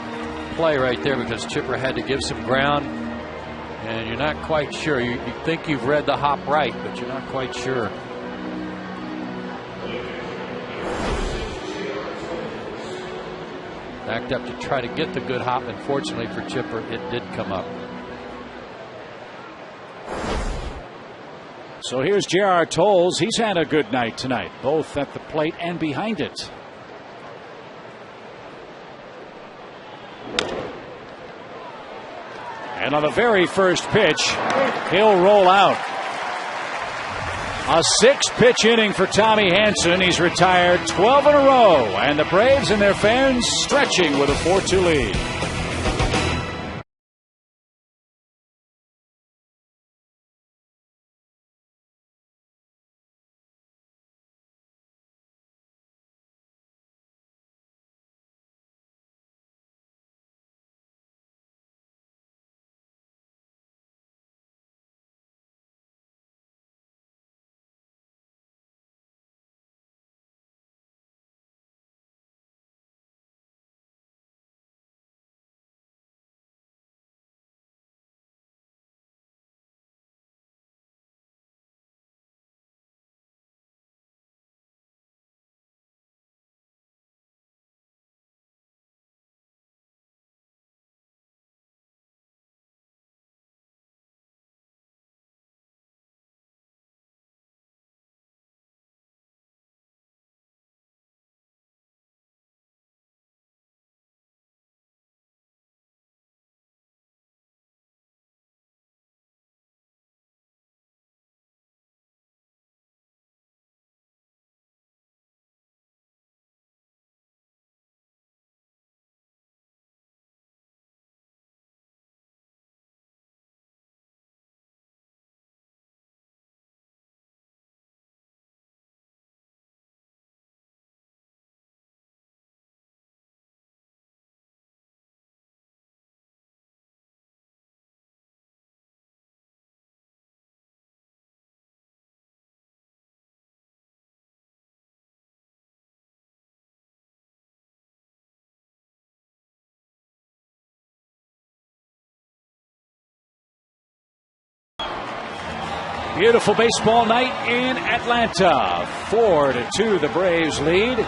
play right there because Chipper had to give some ground. And you're not quite sure. You think you've read the hop right, but you're not quite sure. Backed up to try to get the good hop, and fortunately for Chipper, it did come up. So here's J.R. Tolles. He's had a good night tonight, both at the plate and behind it. And on the very first pitch, he'll roll out. A 6-pitch inning for Tommy Hanson. He's retired 12 in a row, and the Braves and their fans stretching with a 4-2 lead. Beautiful baseball night in Atlanta. 4-2 the Braves lead.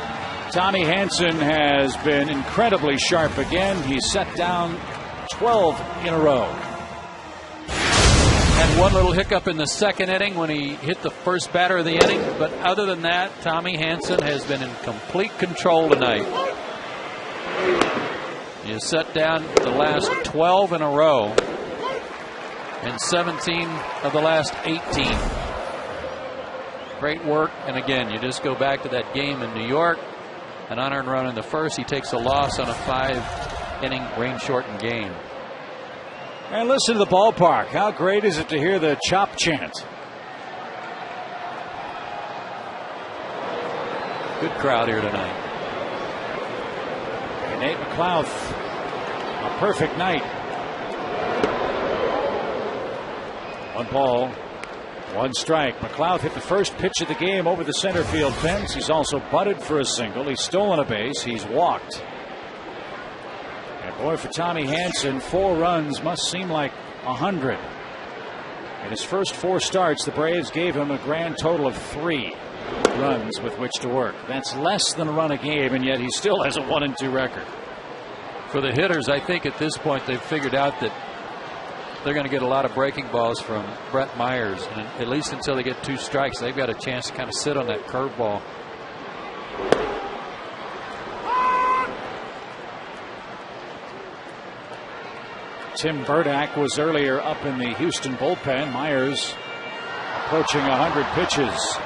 Tommy Hanson has been incredibly sharp again. He's set down 12 in a row. Had one little hiccup in the second inning when he hit the first batter of the inning, but other than that, Tommy Hanson has been in complete control tonight. He has set down the last 12 in a row and 17 of the last 18. Great work. And again, you just go back to that game in New York, an unearned run in the first. He takes a loss on a 5-inning rain-shortened game. And listen to the ballpark. How great is it to hear the chop chant? Good crowd here tonight. And Nate McLouth, a perfect night. 1 ball, 1 strike. McLouth hit the first pitch of the game over the center field fence. He's also bunted for a single. He's stolen a base. He's walked. And boy, for Tommy Hanson, 4 runs must seem like 100. In his first 4 starts, the Braves gave him a grand total of 3 runs with which to work. That's less than a run a game, and yet he still has a 1-2 record. For the hitters, I think at this point they've figured out that they're going to get a lot of breaking balls from Brett Myers, and at least until they get 2 strikes, they've got a chance to kind of sit on that curveball. Tim Burdack was earlier up in the Houston bullpen. Myers approaching 100 pitches.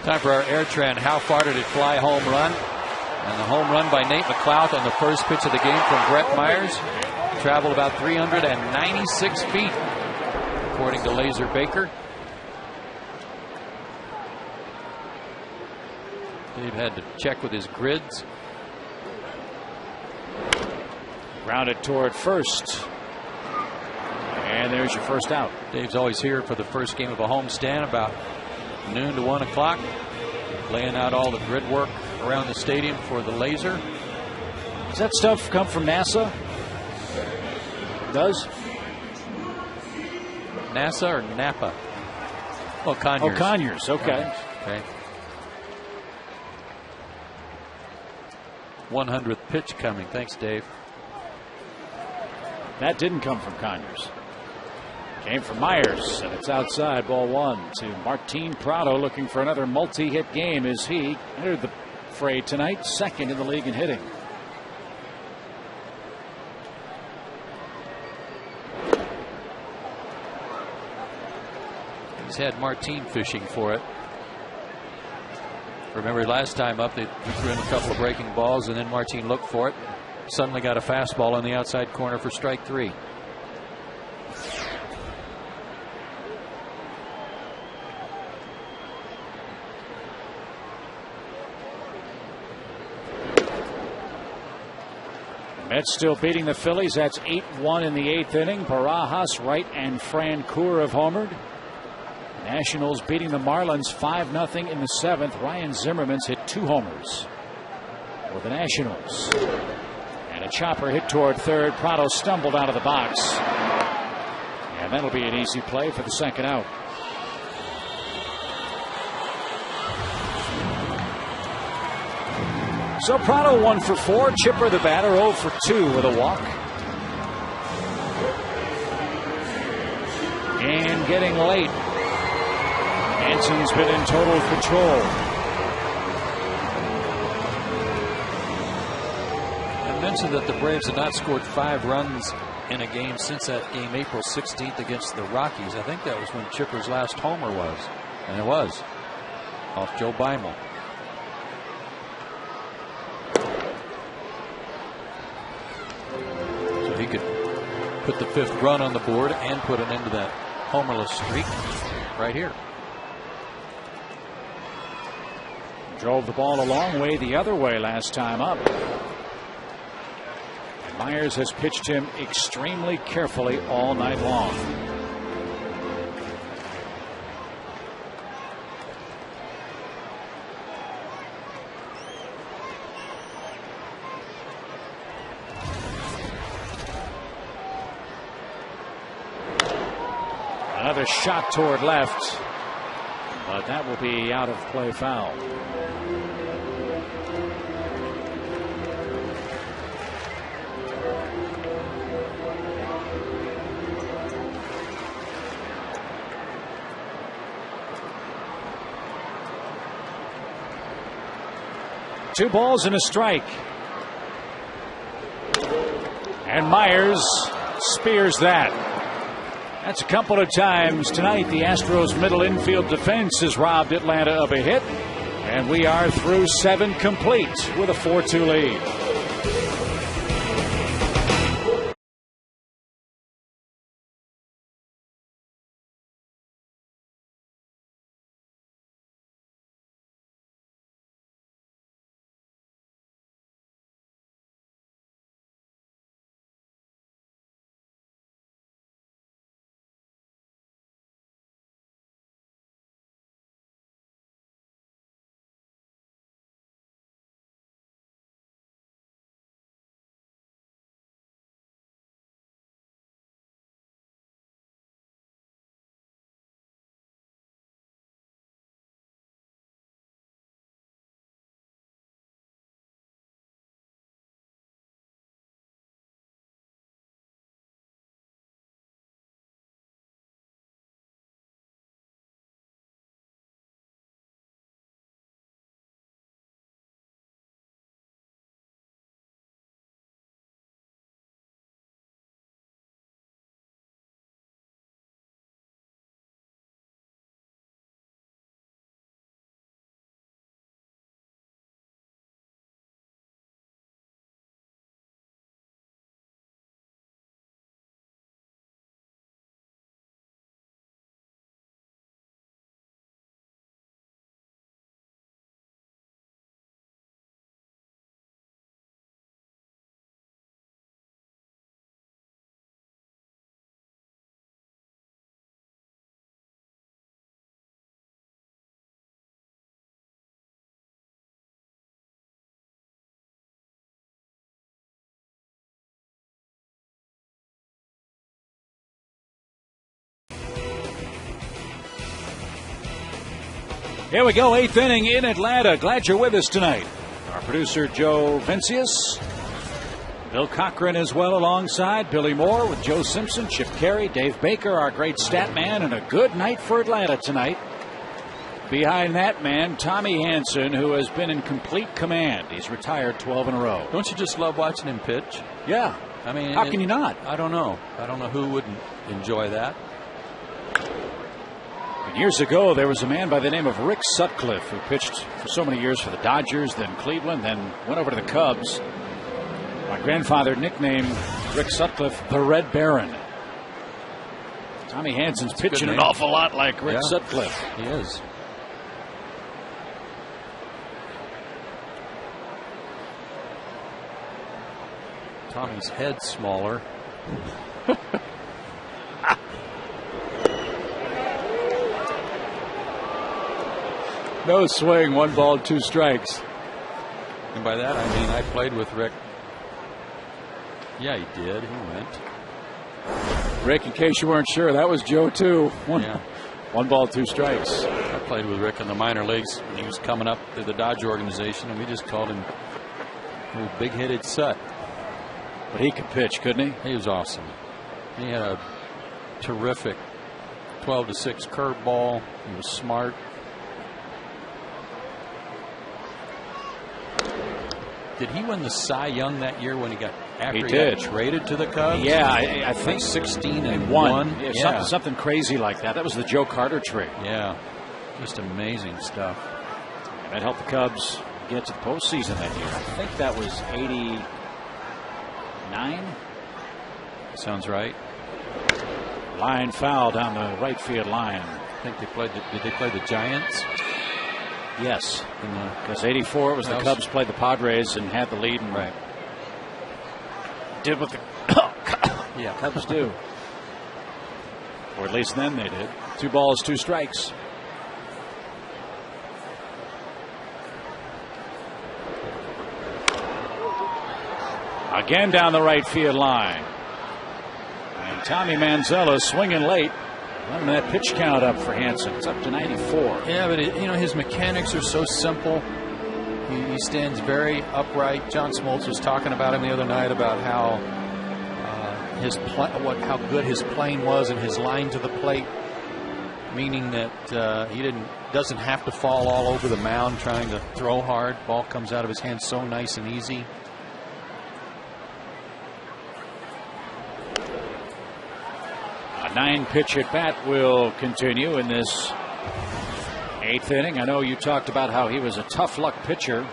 Time for our air trend. How far did it fly? Home run. And the home run by Nate McLeod on the first pitch of the game from Brett Myers. Traveled about 396 feet, according to Laser Baker. Dave had to check with his grids. Grounded toward first. And there's your first out. Dave's always here for the first game of a homestand about noon to 1 o'clock. Laying out all the grid work around the stadium for the Laser. Does that stuff come from NASA? It does? NASA or Napa? Oh, Conyers. Oh, Conyers. Okay. Conyers. Okay. 100th pitch coming. Thanks, Dave. That didn't come from Conyers. Came from Myers, and it's outside. Ball 1 to Martin Prado, looking for another multi-hit game as he entered the fray tonight, second in the league in hitting. He's had Martin fishing for it. Remember last time up, they threw in a couple of breaking balls, and then Martin looked for it. Suddenly got a fastball on the outside corner for strike 3. Mets still beating the Phillies. That's 8-1 in the 8th inning. Barajas, Wright, and Francoeur have homered. Nationals beating the Marlins 5-0 in the 7th. Ryan Zimmerman's hit 2 homers for the Nationals. And a chopper hit toward third. Prado stumbled out of the box. And that'll be an easy play for the second out. So Prado 1 for 4. Chipper the batter 0 for 2 with a walk. And getting late. Hanson's been in total control. I mentioned that the Braves had not scored 5 runs in a game since that game April 16th against the Rockies. I think that was when Chipper's last homer was. And it was. Off Joe Beimel. So he could put the 5th run on the board and put an end to that homerless streak right here. Drove the ball a long way the other way last time up. And Myers has pitched him extremely carefully all night long. Another shot toward left, but that will be out of play foul. Two balls and a strike. And Myers spears that. That's a couple of times tonight. The Astros' middle infield defense has robbed Atlanta of a hit. And we are through 7 complete with a 4-2 lead. Here we go, 8th inning in Atlanta. Glad you're with us tonight. Our producer, Joe Vincius. Bill Cochran as well alongside Billy Moore with Joe Simpson, Chip Carey, Dave Baker, our great stat man, and a good night for Atlanta tonight. Behind that man, Tommy Hanson, who has been in complete command. He's retired 12 in a row. Don't you just love watching him pitch? Yeah. I mean, how can you not? I don't know. I don't know who wouldn't enjoy that. And years ago, there was a man by the name of Rick Sutcliffe who pitched for so many years for the Dodgers, then Cleveland, then went over to the Cubs. My grandfather nicknamed Rick Sutcliffe the Red Baron. Tommy Hanson's pitching an awful lot like Rick Sutcliffe. He is. Tommy's head's smaller. No swing, 1 ball, 2 strikes. And by that I mean I played with Rick. Yeah, he did. He went. Rick, in case you weren't sure, that was Joe too. 1 ball, 2 strikes. I played with Rick in the minor leagues when he was coming up through the Dodger organization, and we just called him big-headed Sut. But he could pitch, couldn't he? He was awesome. He had a terrific 12-6 curveball. He was smart. Did he win the Cy Young that year when he got got traded to the Cubs? Yeah, I think 16-1. Yeah, something crazy like that. That was the Joe Carter trade. Yeah, just amazing stuff. And that helped the Cubs get to the postseason that year. I think that was 89. Sounds right. Line foul down the right field line. I think they played. Did they play the Giants? Yes, because 84 it was the Cubs played the Padres and had the lead and did what the Cubs do. Or at least then they did. 2 balls, 2 strikes. Again down the right field line. And Tommy Manzella swinging late. Running that pitch count up for Hanson. It's up to 94. Yeah, but his mechanics are so simple. He stands very upright. John Smoltz was talking about him the other night about how how good his plane was and his line to the plate, meaning that he doesn't have to fall all over the mound trying to throw hard. Ball comes out of his hands so nice and easy. A 9-pitch at bat will continue in this 8th inning. I know you talked about how he was a tough luck pitcher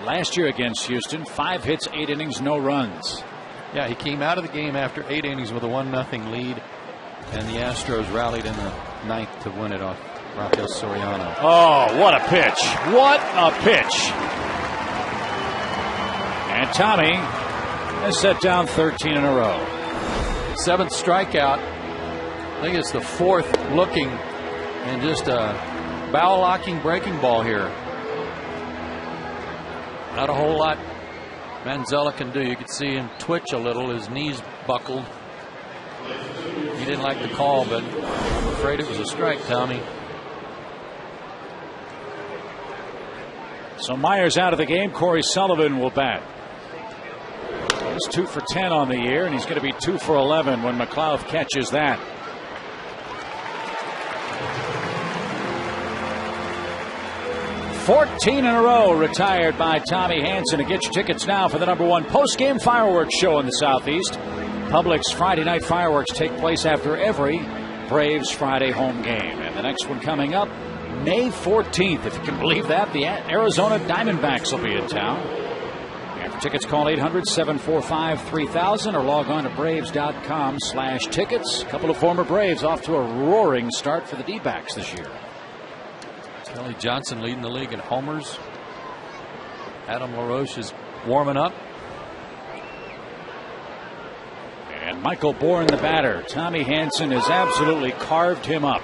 last year against Houston. 5 hits, 8 innings, no runs. Yeah, he came out of the game after 8 innings with a 1-0 lead, and the Astros rallied in the 9th to win it off Rafael Soriano. Oh, what a pitch. What a pitch. And Tommy has set down 13 in a row. 7th strikeout. I think it's the 4th looking, and just a foul locking breaking ball here. Not a whole lot Manzella can do. You could see him twitch a little. His knees buckled. He didn't like the call, but I'm afraid it was a strike, Tommy. So Myers out of the game. Corey Sullivan will bat. He's 2 for 10 on the year, and he's going to be 2 for 11 when McLeod catches that. $14 in a row retired by Tommy Hanson. To get your tickets now for the #1 post-game fireworks show in the Southeast. Publix Friday night fireworks take place after every Braves Friday home game. And the next one coming up, May 14th. If you can believe that, the Arizona Diamondbacks will be in town. For tickets, call 800-745-3000 or log on to Braves.com/tickets. A couple of former Braves off to a roaring start for the D-backs this year. Kelly Johnson leading the league in homers. Adam LaRoche is warming up. And Michael Bourne, the batter. Tommy Hanson has absolutely carved him up.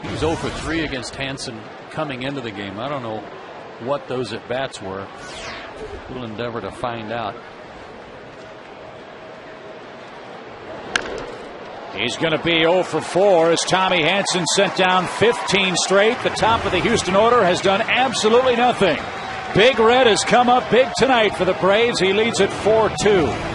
He was 0 for 3 against Hanson coming into the game. I don't know what those at bats were. We'll endeavor to find out. He's going to be 0 for 4 as Tommy Hanson sent down 15 straight. The top of the Houston order has done absolutely nothing. Big Red has come up big tonight for the Braves. He leads at 4-2.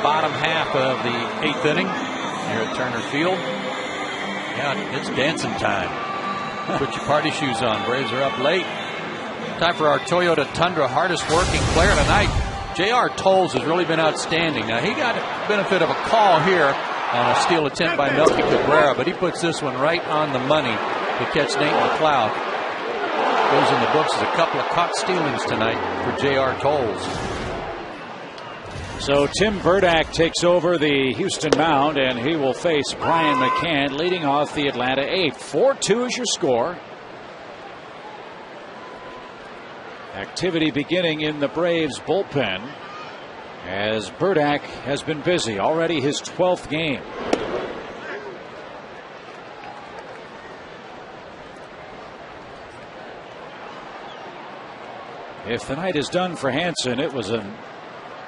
Bottom half of the 8th inning here at Turner Field. Yeah, it's dancing time. Put your party shoes on. Braves are up late. Time for our Toyota Tundra hardest working player tonight. J.R. Tolles has really been outstanding. Now, he got the benefit of a call here on a steal attempt by Melky Cabrera, but he puts this one right on the money to catch Nate McLeod. Goes in the books as a couple of caught stealings tonight for J.R. Tolles. So Tim Burdack takes over the Houston mound, and he will face Brian McCann leading off the Atlanta 8. 4-2 is your score. Activity beginning in the Braves bullpen as Burdack has been busy. Already his 12th game. If the night is done for Hanson, it was an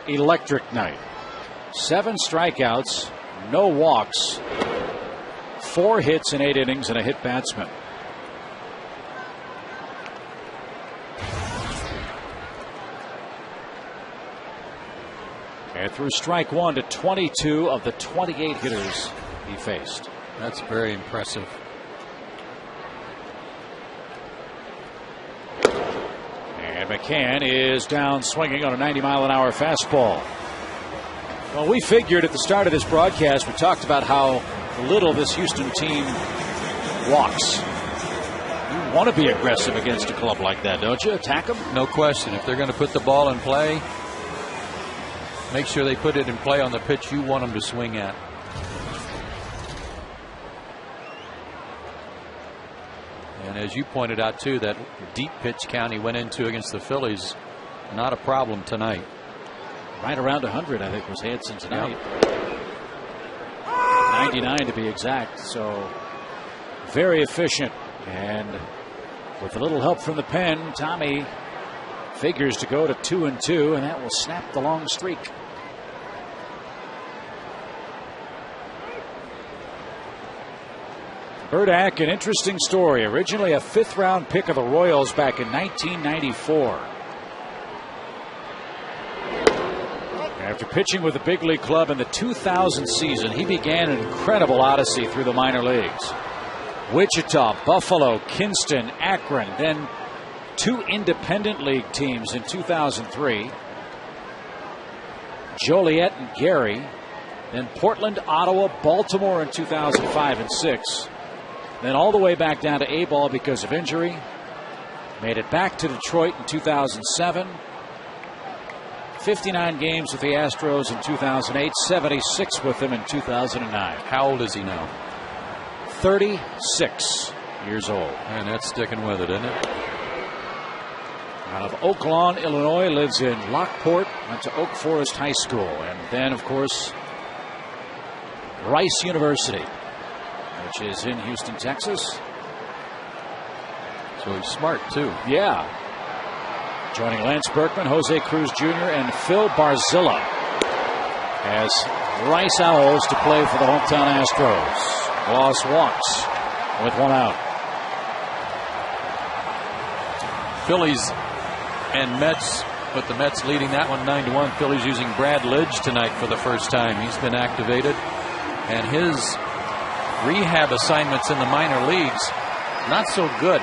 electric night. 7 strikeouts, no walks, 4 hits in 8 innings, and a hit batsman. And through strike 1 to 22 of the 28 hitters he faced. That's very impressive. McCann is down swinging on a 90-mile-an-hour fastball. Well, we figured at the start of this broadcast, we talked about how little this Houston team walks. You want to be aggressive against a club like that, don't you? Attack them? No question. If they're going to put the ball in play, make sure they put it in play on the pitch you want them to swing at. And as you pointed out, too, that deep pitch count he went into against the Phillies, not a problem tonight. Right around 100, I think, was Hanson tonight. Yep. 99 to be exact. So very efficient. And with a little help from the pen, Tommy figures to go to 2-2, and that will snap the long streak. Burdack, an interesting story. Originally a 5th-round pick of the Royals back in 1994. After pitching with the big league club in the 2000 season, he began an incredible odyssey through the minor leagues. Wichita, Buffalo, Kinston, Akron, then 2 independent league teams in 2003. Joliet and Gary, then Portland, Ottawa, Baltimore in 2005 and 6. Then all the way back down to A-ball because of injury. Made it back to Detroit in 2007. 59 games with the Astros in 2008, 76 with them in 2009. How old is he now? 36 years old. And that's sticking with it, isn't it? Out of Oak Lawn, Illinois, lives in Lockport, went to Oak Forest High School, and then, of course, Rice University, which is in Houston, Texas. So he's smart, too. Yeah. Joining Lance Berkman, Jose Cruz Jr., and Phil Barzilla as Rice Owls to play for the hometown Astros. Gloss walks with one out. Phillies and Mets, with the Mets leading that one 9-1. Phillies using Brad Lidge tonight for the first time. He's been activated, and his rehab assignments in the minor leagues not so good.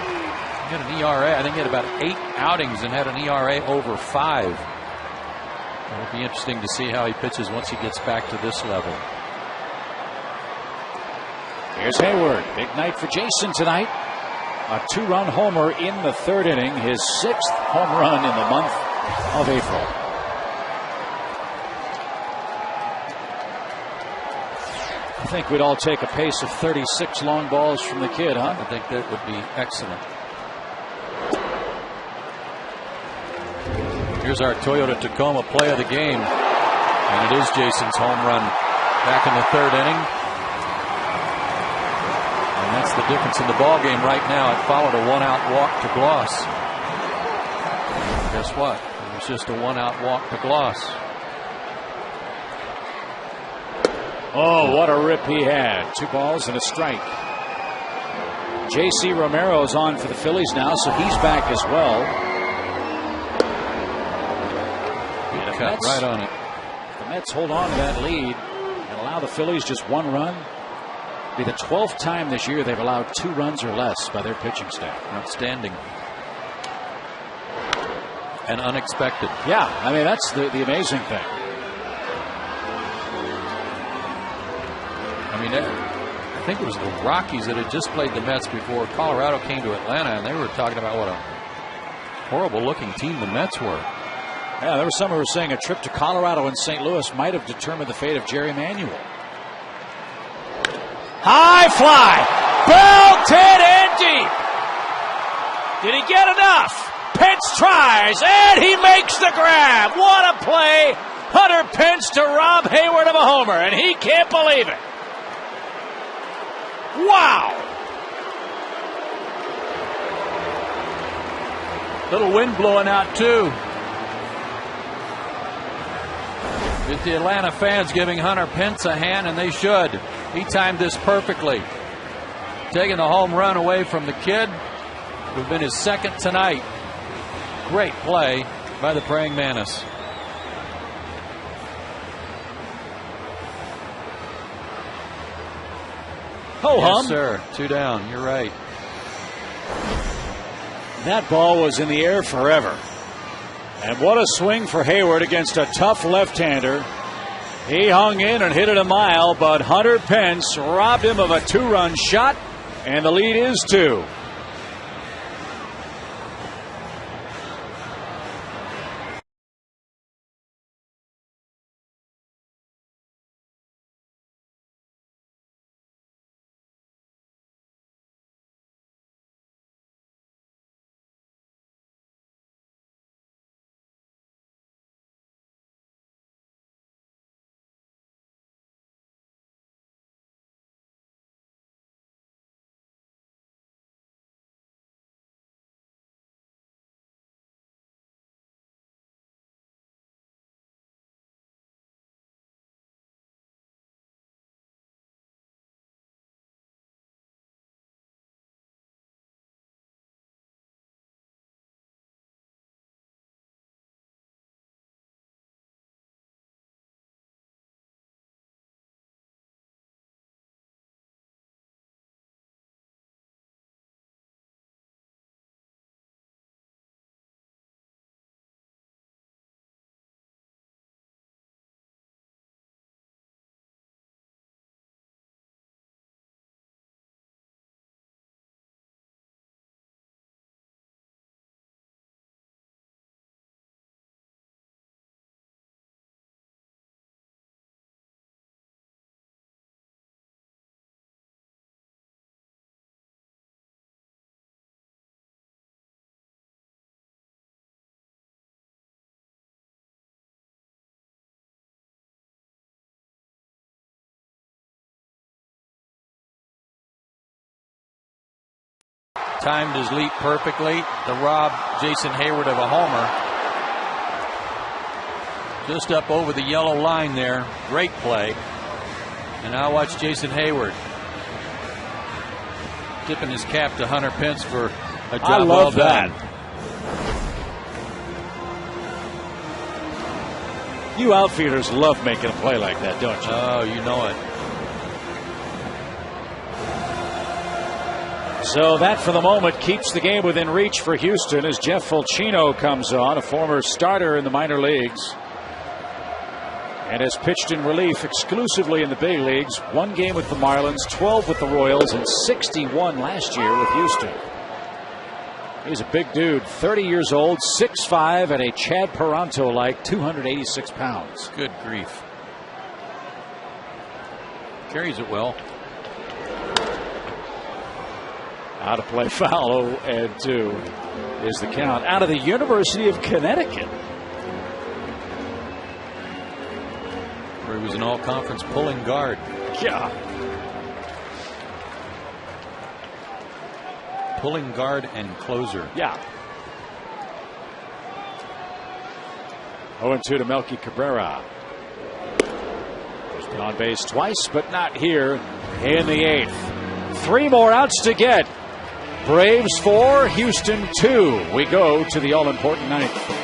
He had an ERA, I think he had about 8 outings and had an ERA over 5. It'll be interesting to see how he pitches once he gets back to this level. Here's Hayward. Big night for Jason tonight. A 2-run homer in the 3rd inning. His 6th home run in the month of April. I think we'd all take a pace of 36 long balls from the kid, huh? I think that would be excellent. Here's our Toyota Tacoma play of the game. And it is Jason's home run back in the 3rd inning. And that's the difference in the ball game right now. It followed a 1-out walk to Gloss. Guess what? It was just a 1-out walk to Gloss. Oh, what a rip he had. 2 balls and a strike. J.C. Romero's on for the Phillies now, so he's back as well. Cut right on it. The Mets hold on to that lead and allow the Phillies just 1 run. It'll be the 12th time this year they've allowed 2 runs or less by their pitching staff. Outstanding. And unexpected. Yeah, I mean, that's the amazing thing. I mean, I think it was the Rockies that had just played the Mets before Colorado came to Atlanta, and they were talking about what a horrible looking team the Mets were. Yeah, there were some who were saying a trip to Colorado and St. Louis might have determined the fate of Jerry Manuel. High fly, belted in deep. Did he get enough? Pence tries, and he makes the grab. What a play. Hunter Pence to rob Hayward of a homer, and he can't believe it. Wow. Little wind blowing out, too. With the Atlanta fans giving Hunter Pence a hand, and they should. He timed this perfectly. Taking the home run away from the kid, who'd been his 2nd tonight. Great play by the Praying Mantis. Ho hum. Yes, sir. 2 down. You're right. That ball was in the air forever. And what a swing for Hayward against a tough left-hander. He hung in and hit it a mile, but Hunter Pence robbed him of a 2-run shot, and the lead is 2. Timed his leap perfectly to rob Jason Hayward of a homer. Just up over the yellow line there. Great play. And now watch Jason Hayward tipping his cap to Hunter Pence for a job well done. You outfielders love making a play like that, don't you? Oh, you know it. So that, for the moment, keeps the game within reach for Houston as Jeff Fulcino comes on, a former starter in the minor leagues, and has pitched in relief exclusively in the big leagues. 1 game with the Marlins, 12 with the Royals, and 61 last year with Houston. He's a big dude, 30 years old, 6'5", and a Chad Peranto-like 286 pounds. Good grief. Carries it well. Out of play foul, 0-2 is the count. Out of the University of Connecticut, where he was an all-conference pulling guard. Yeah. Pulling guard and closer. Yeah. 0-2 to Melky Cabrera. He's been on base twice, but not here in the 8th. 3 more outs to get. Braves 4, Houston 2. We go to the all-important 9th.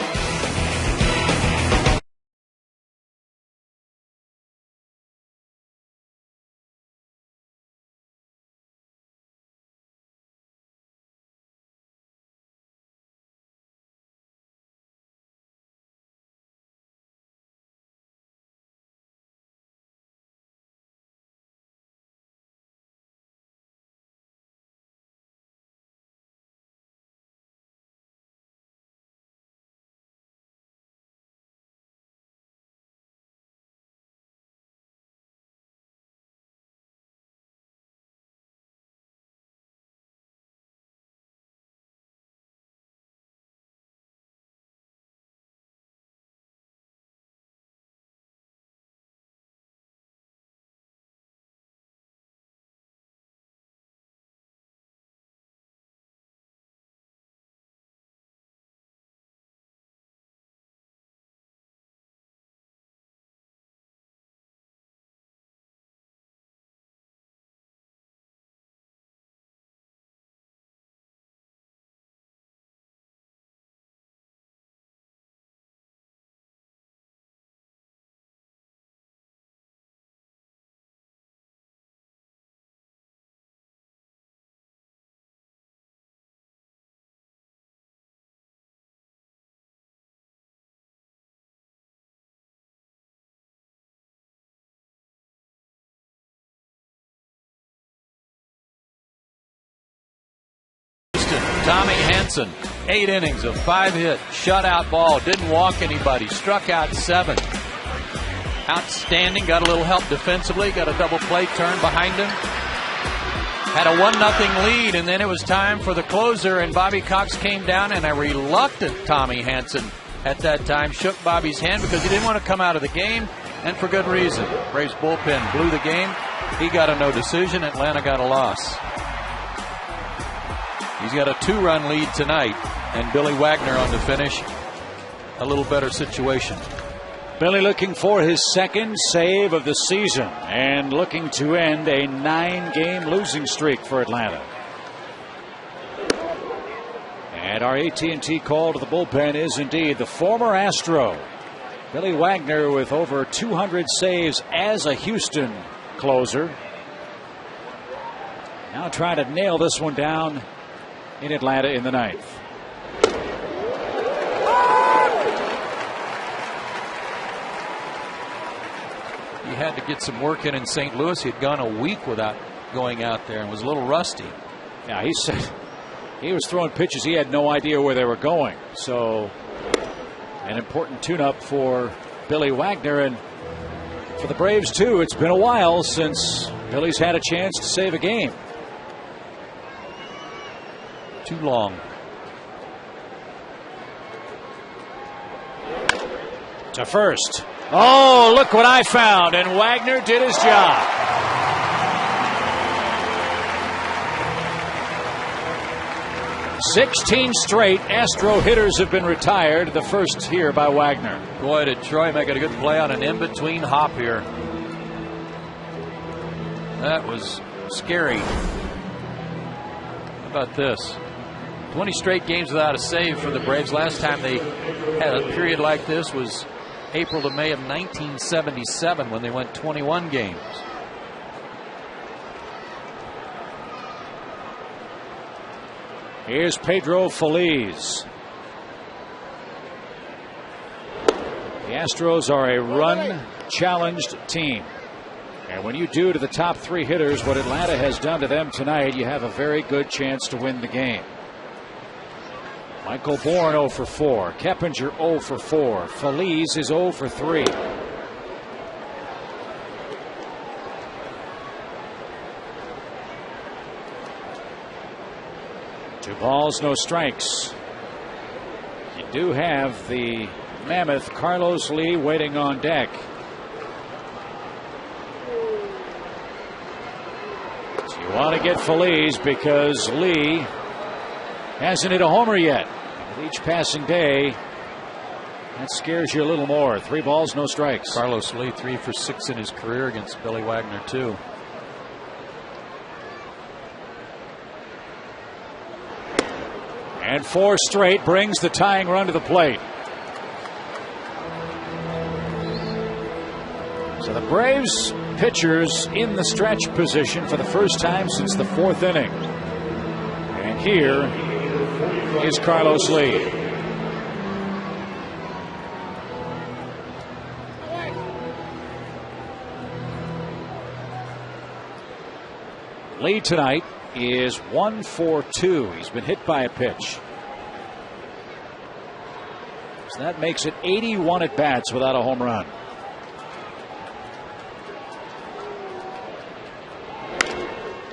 Tommy Hanson, 8 innings of 5 hit, shutout ball, didn't walk anybody, struck out 7. Outstanding, got a little help defensively, got a double play turn behind him. Had a 1-0 lead, and then it was time for the closer, and Bobby Cox came down, and a reluctant Tommy Hanson at that time shook Bobby's hand because he didn't want to come out of the game, and for good reason. Braves bullpen blew the game. He got a no decision. Atlanta got a loss. He's got a 2-run lead tonight, and Billy Wagner on the finish. A little better situation. Billy looking for his 2nd save of the season and looking to end a 9-game losing streak for Atlanta. And our AT&T call to the bullpen is indeed the former Astro, Billy Wagner, with over 200 saves as a Houston closer. Now trying to nail this one down in Atlanta in the 9th. He had to get some work in St. Louis. He had gone a week without going out there and was a little rusty. Yeah, he said he was throwing pitches he had no idea where they were going. So an important tune-up for Billy Wagner, and for the Braves too. It's been a while since Billy's had a chance to save a game. Too long. To first. Oh, look what I found. And Wagner did his job. 16 straight Astro hitters have been retired. The first here by Wagner. Boy, did Troy make a good play on an in-between hop here. That was scary. How about this? 20 straight games without a save for the Braves. Last time they had a period like this was April to May of 1977 when they went 21 games. Here's Pedro Feliz. The Astros are a run-challenged team. And when you do to the top three hitters what Atlanta has done to them tonight, you have a very good chance to win the game. Michael Bourne 0 for 4. Keppinger 0 for 4. Feliz is 0 for 3. Two balls, no strikes. You do have the mammoth Carlos Lee waiting on deck. So you want to get Feliz because Lee hasn't hit a homer yet. With each passing day, that scares you a little more. 3 balls, no strikes. Carlos Lee 3 for 6 in his career against Billy Wagner too. And 4 straight brings the tying run to the plate. So the Braves pitchers in the stretch position for the first time since the 4th inning. And here is Carlos Lee. Lee tonight is 1 for 2. He's been hit by a pitch. So that makes it 81 at bats without a home run.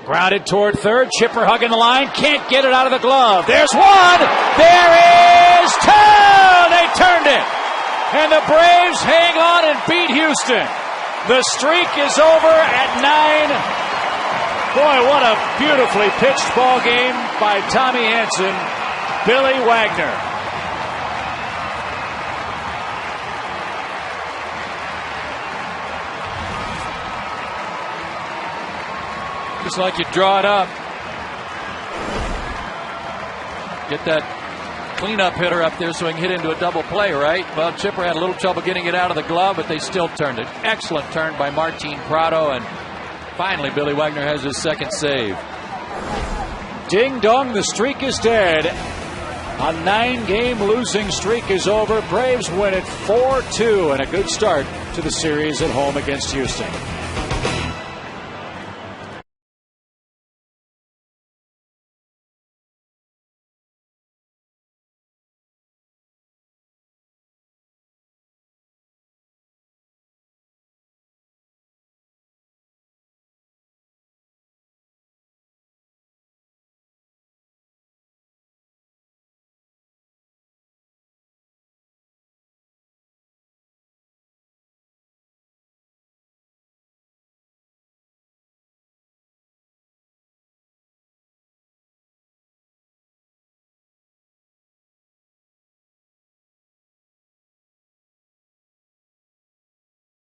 Grounded toward third. Chipper hugging the line. Can't get it out of the glove. There's one. There is 2. They turned it. And the Braves hang on and beat Houston. The streak is over at 9. Boy, what a beautifully pitched ball game by Tommy Hanson. Billy Wagner. Just like you draw it up. Get that cleanup hitter up there so he can hit into a double play, right? Well, Chipper had a little trouble getting it out of the glove, but they still turned it. Excellent turn by Martin Prado, and finally Billy Wagner has his second save. Ding dong, the streak is dead. A 9-game losing streak is over. Braves win it 4-2, and a good start to the series at home against Houston.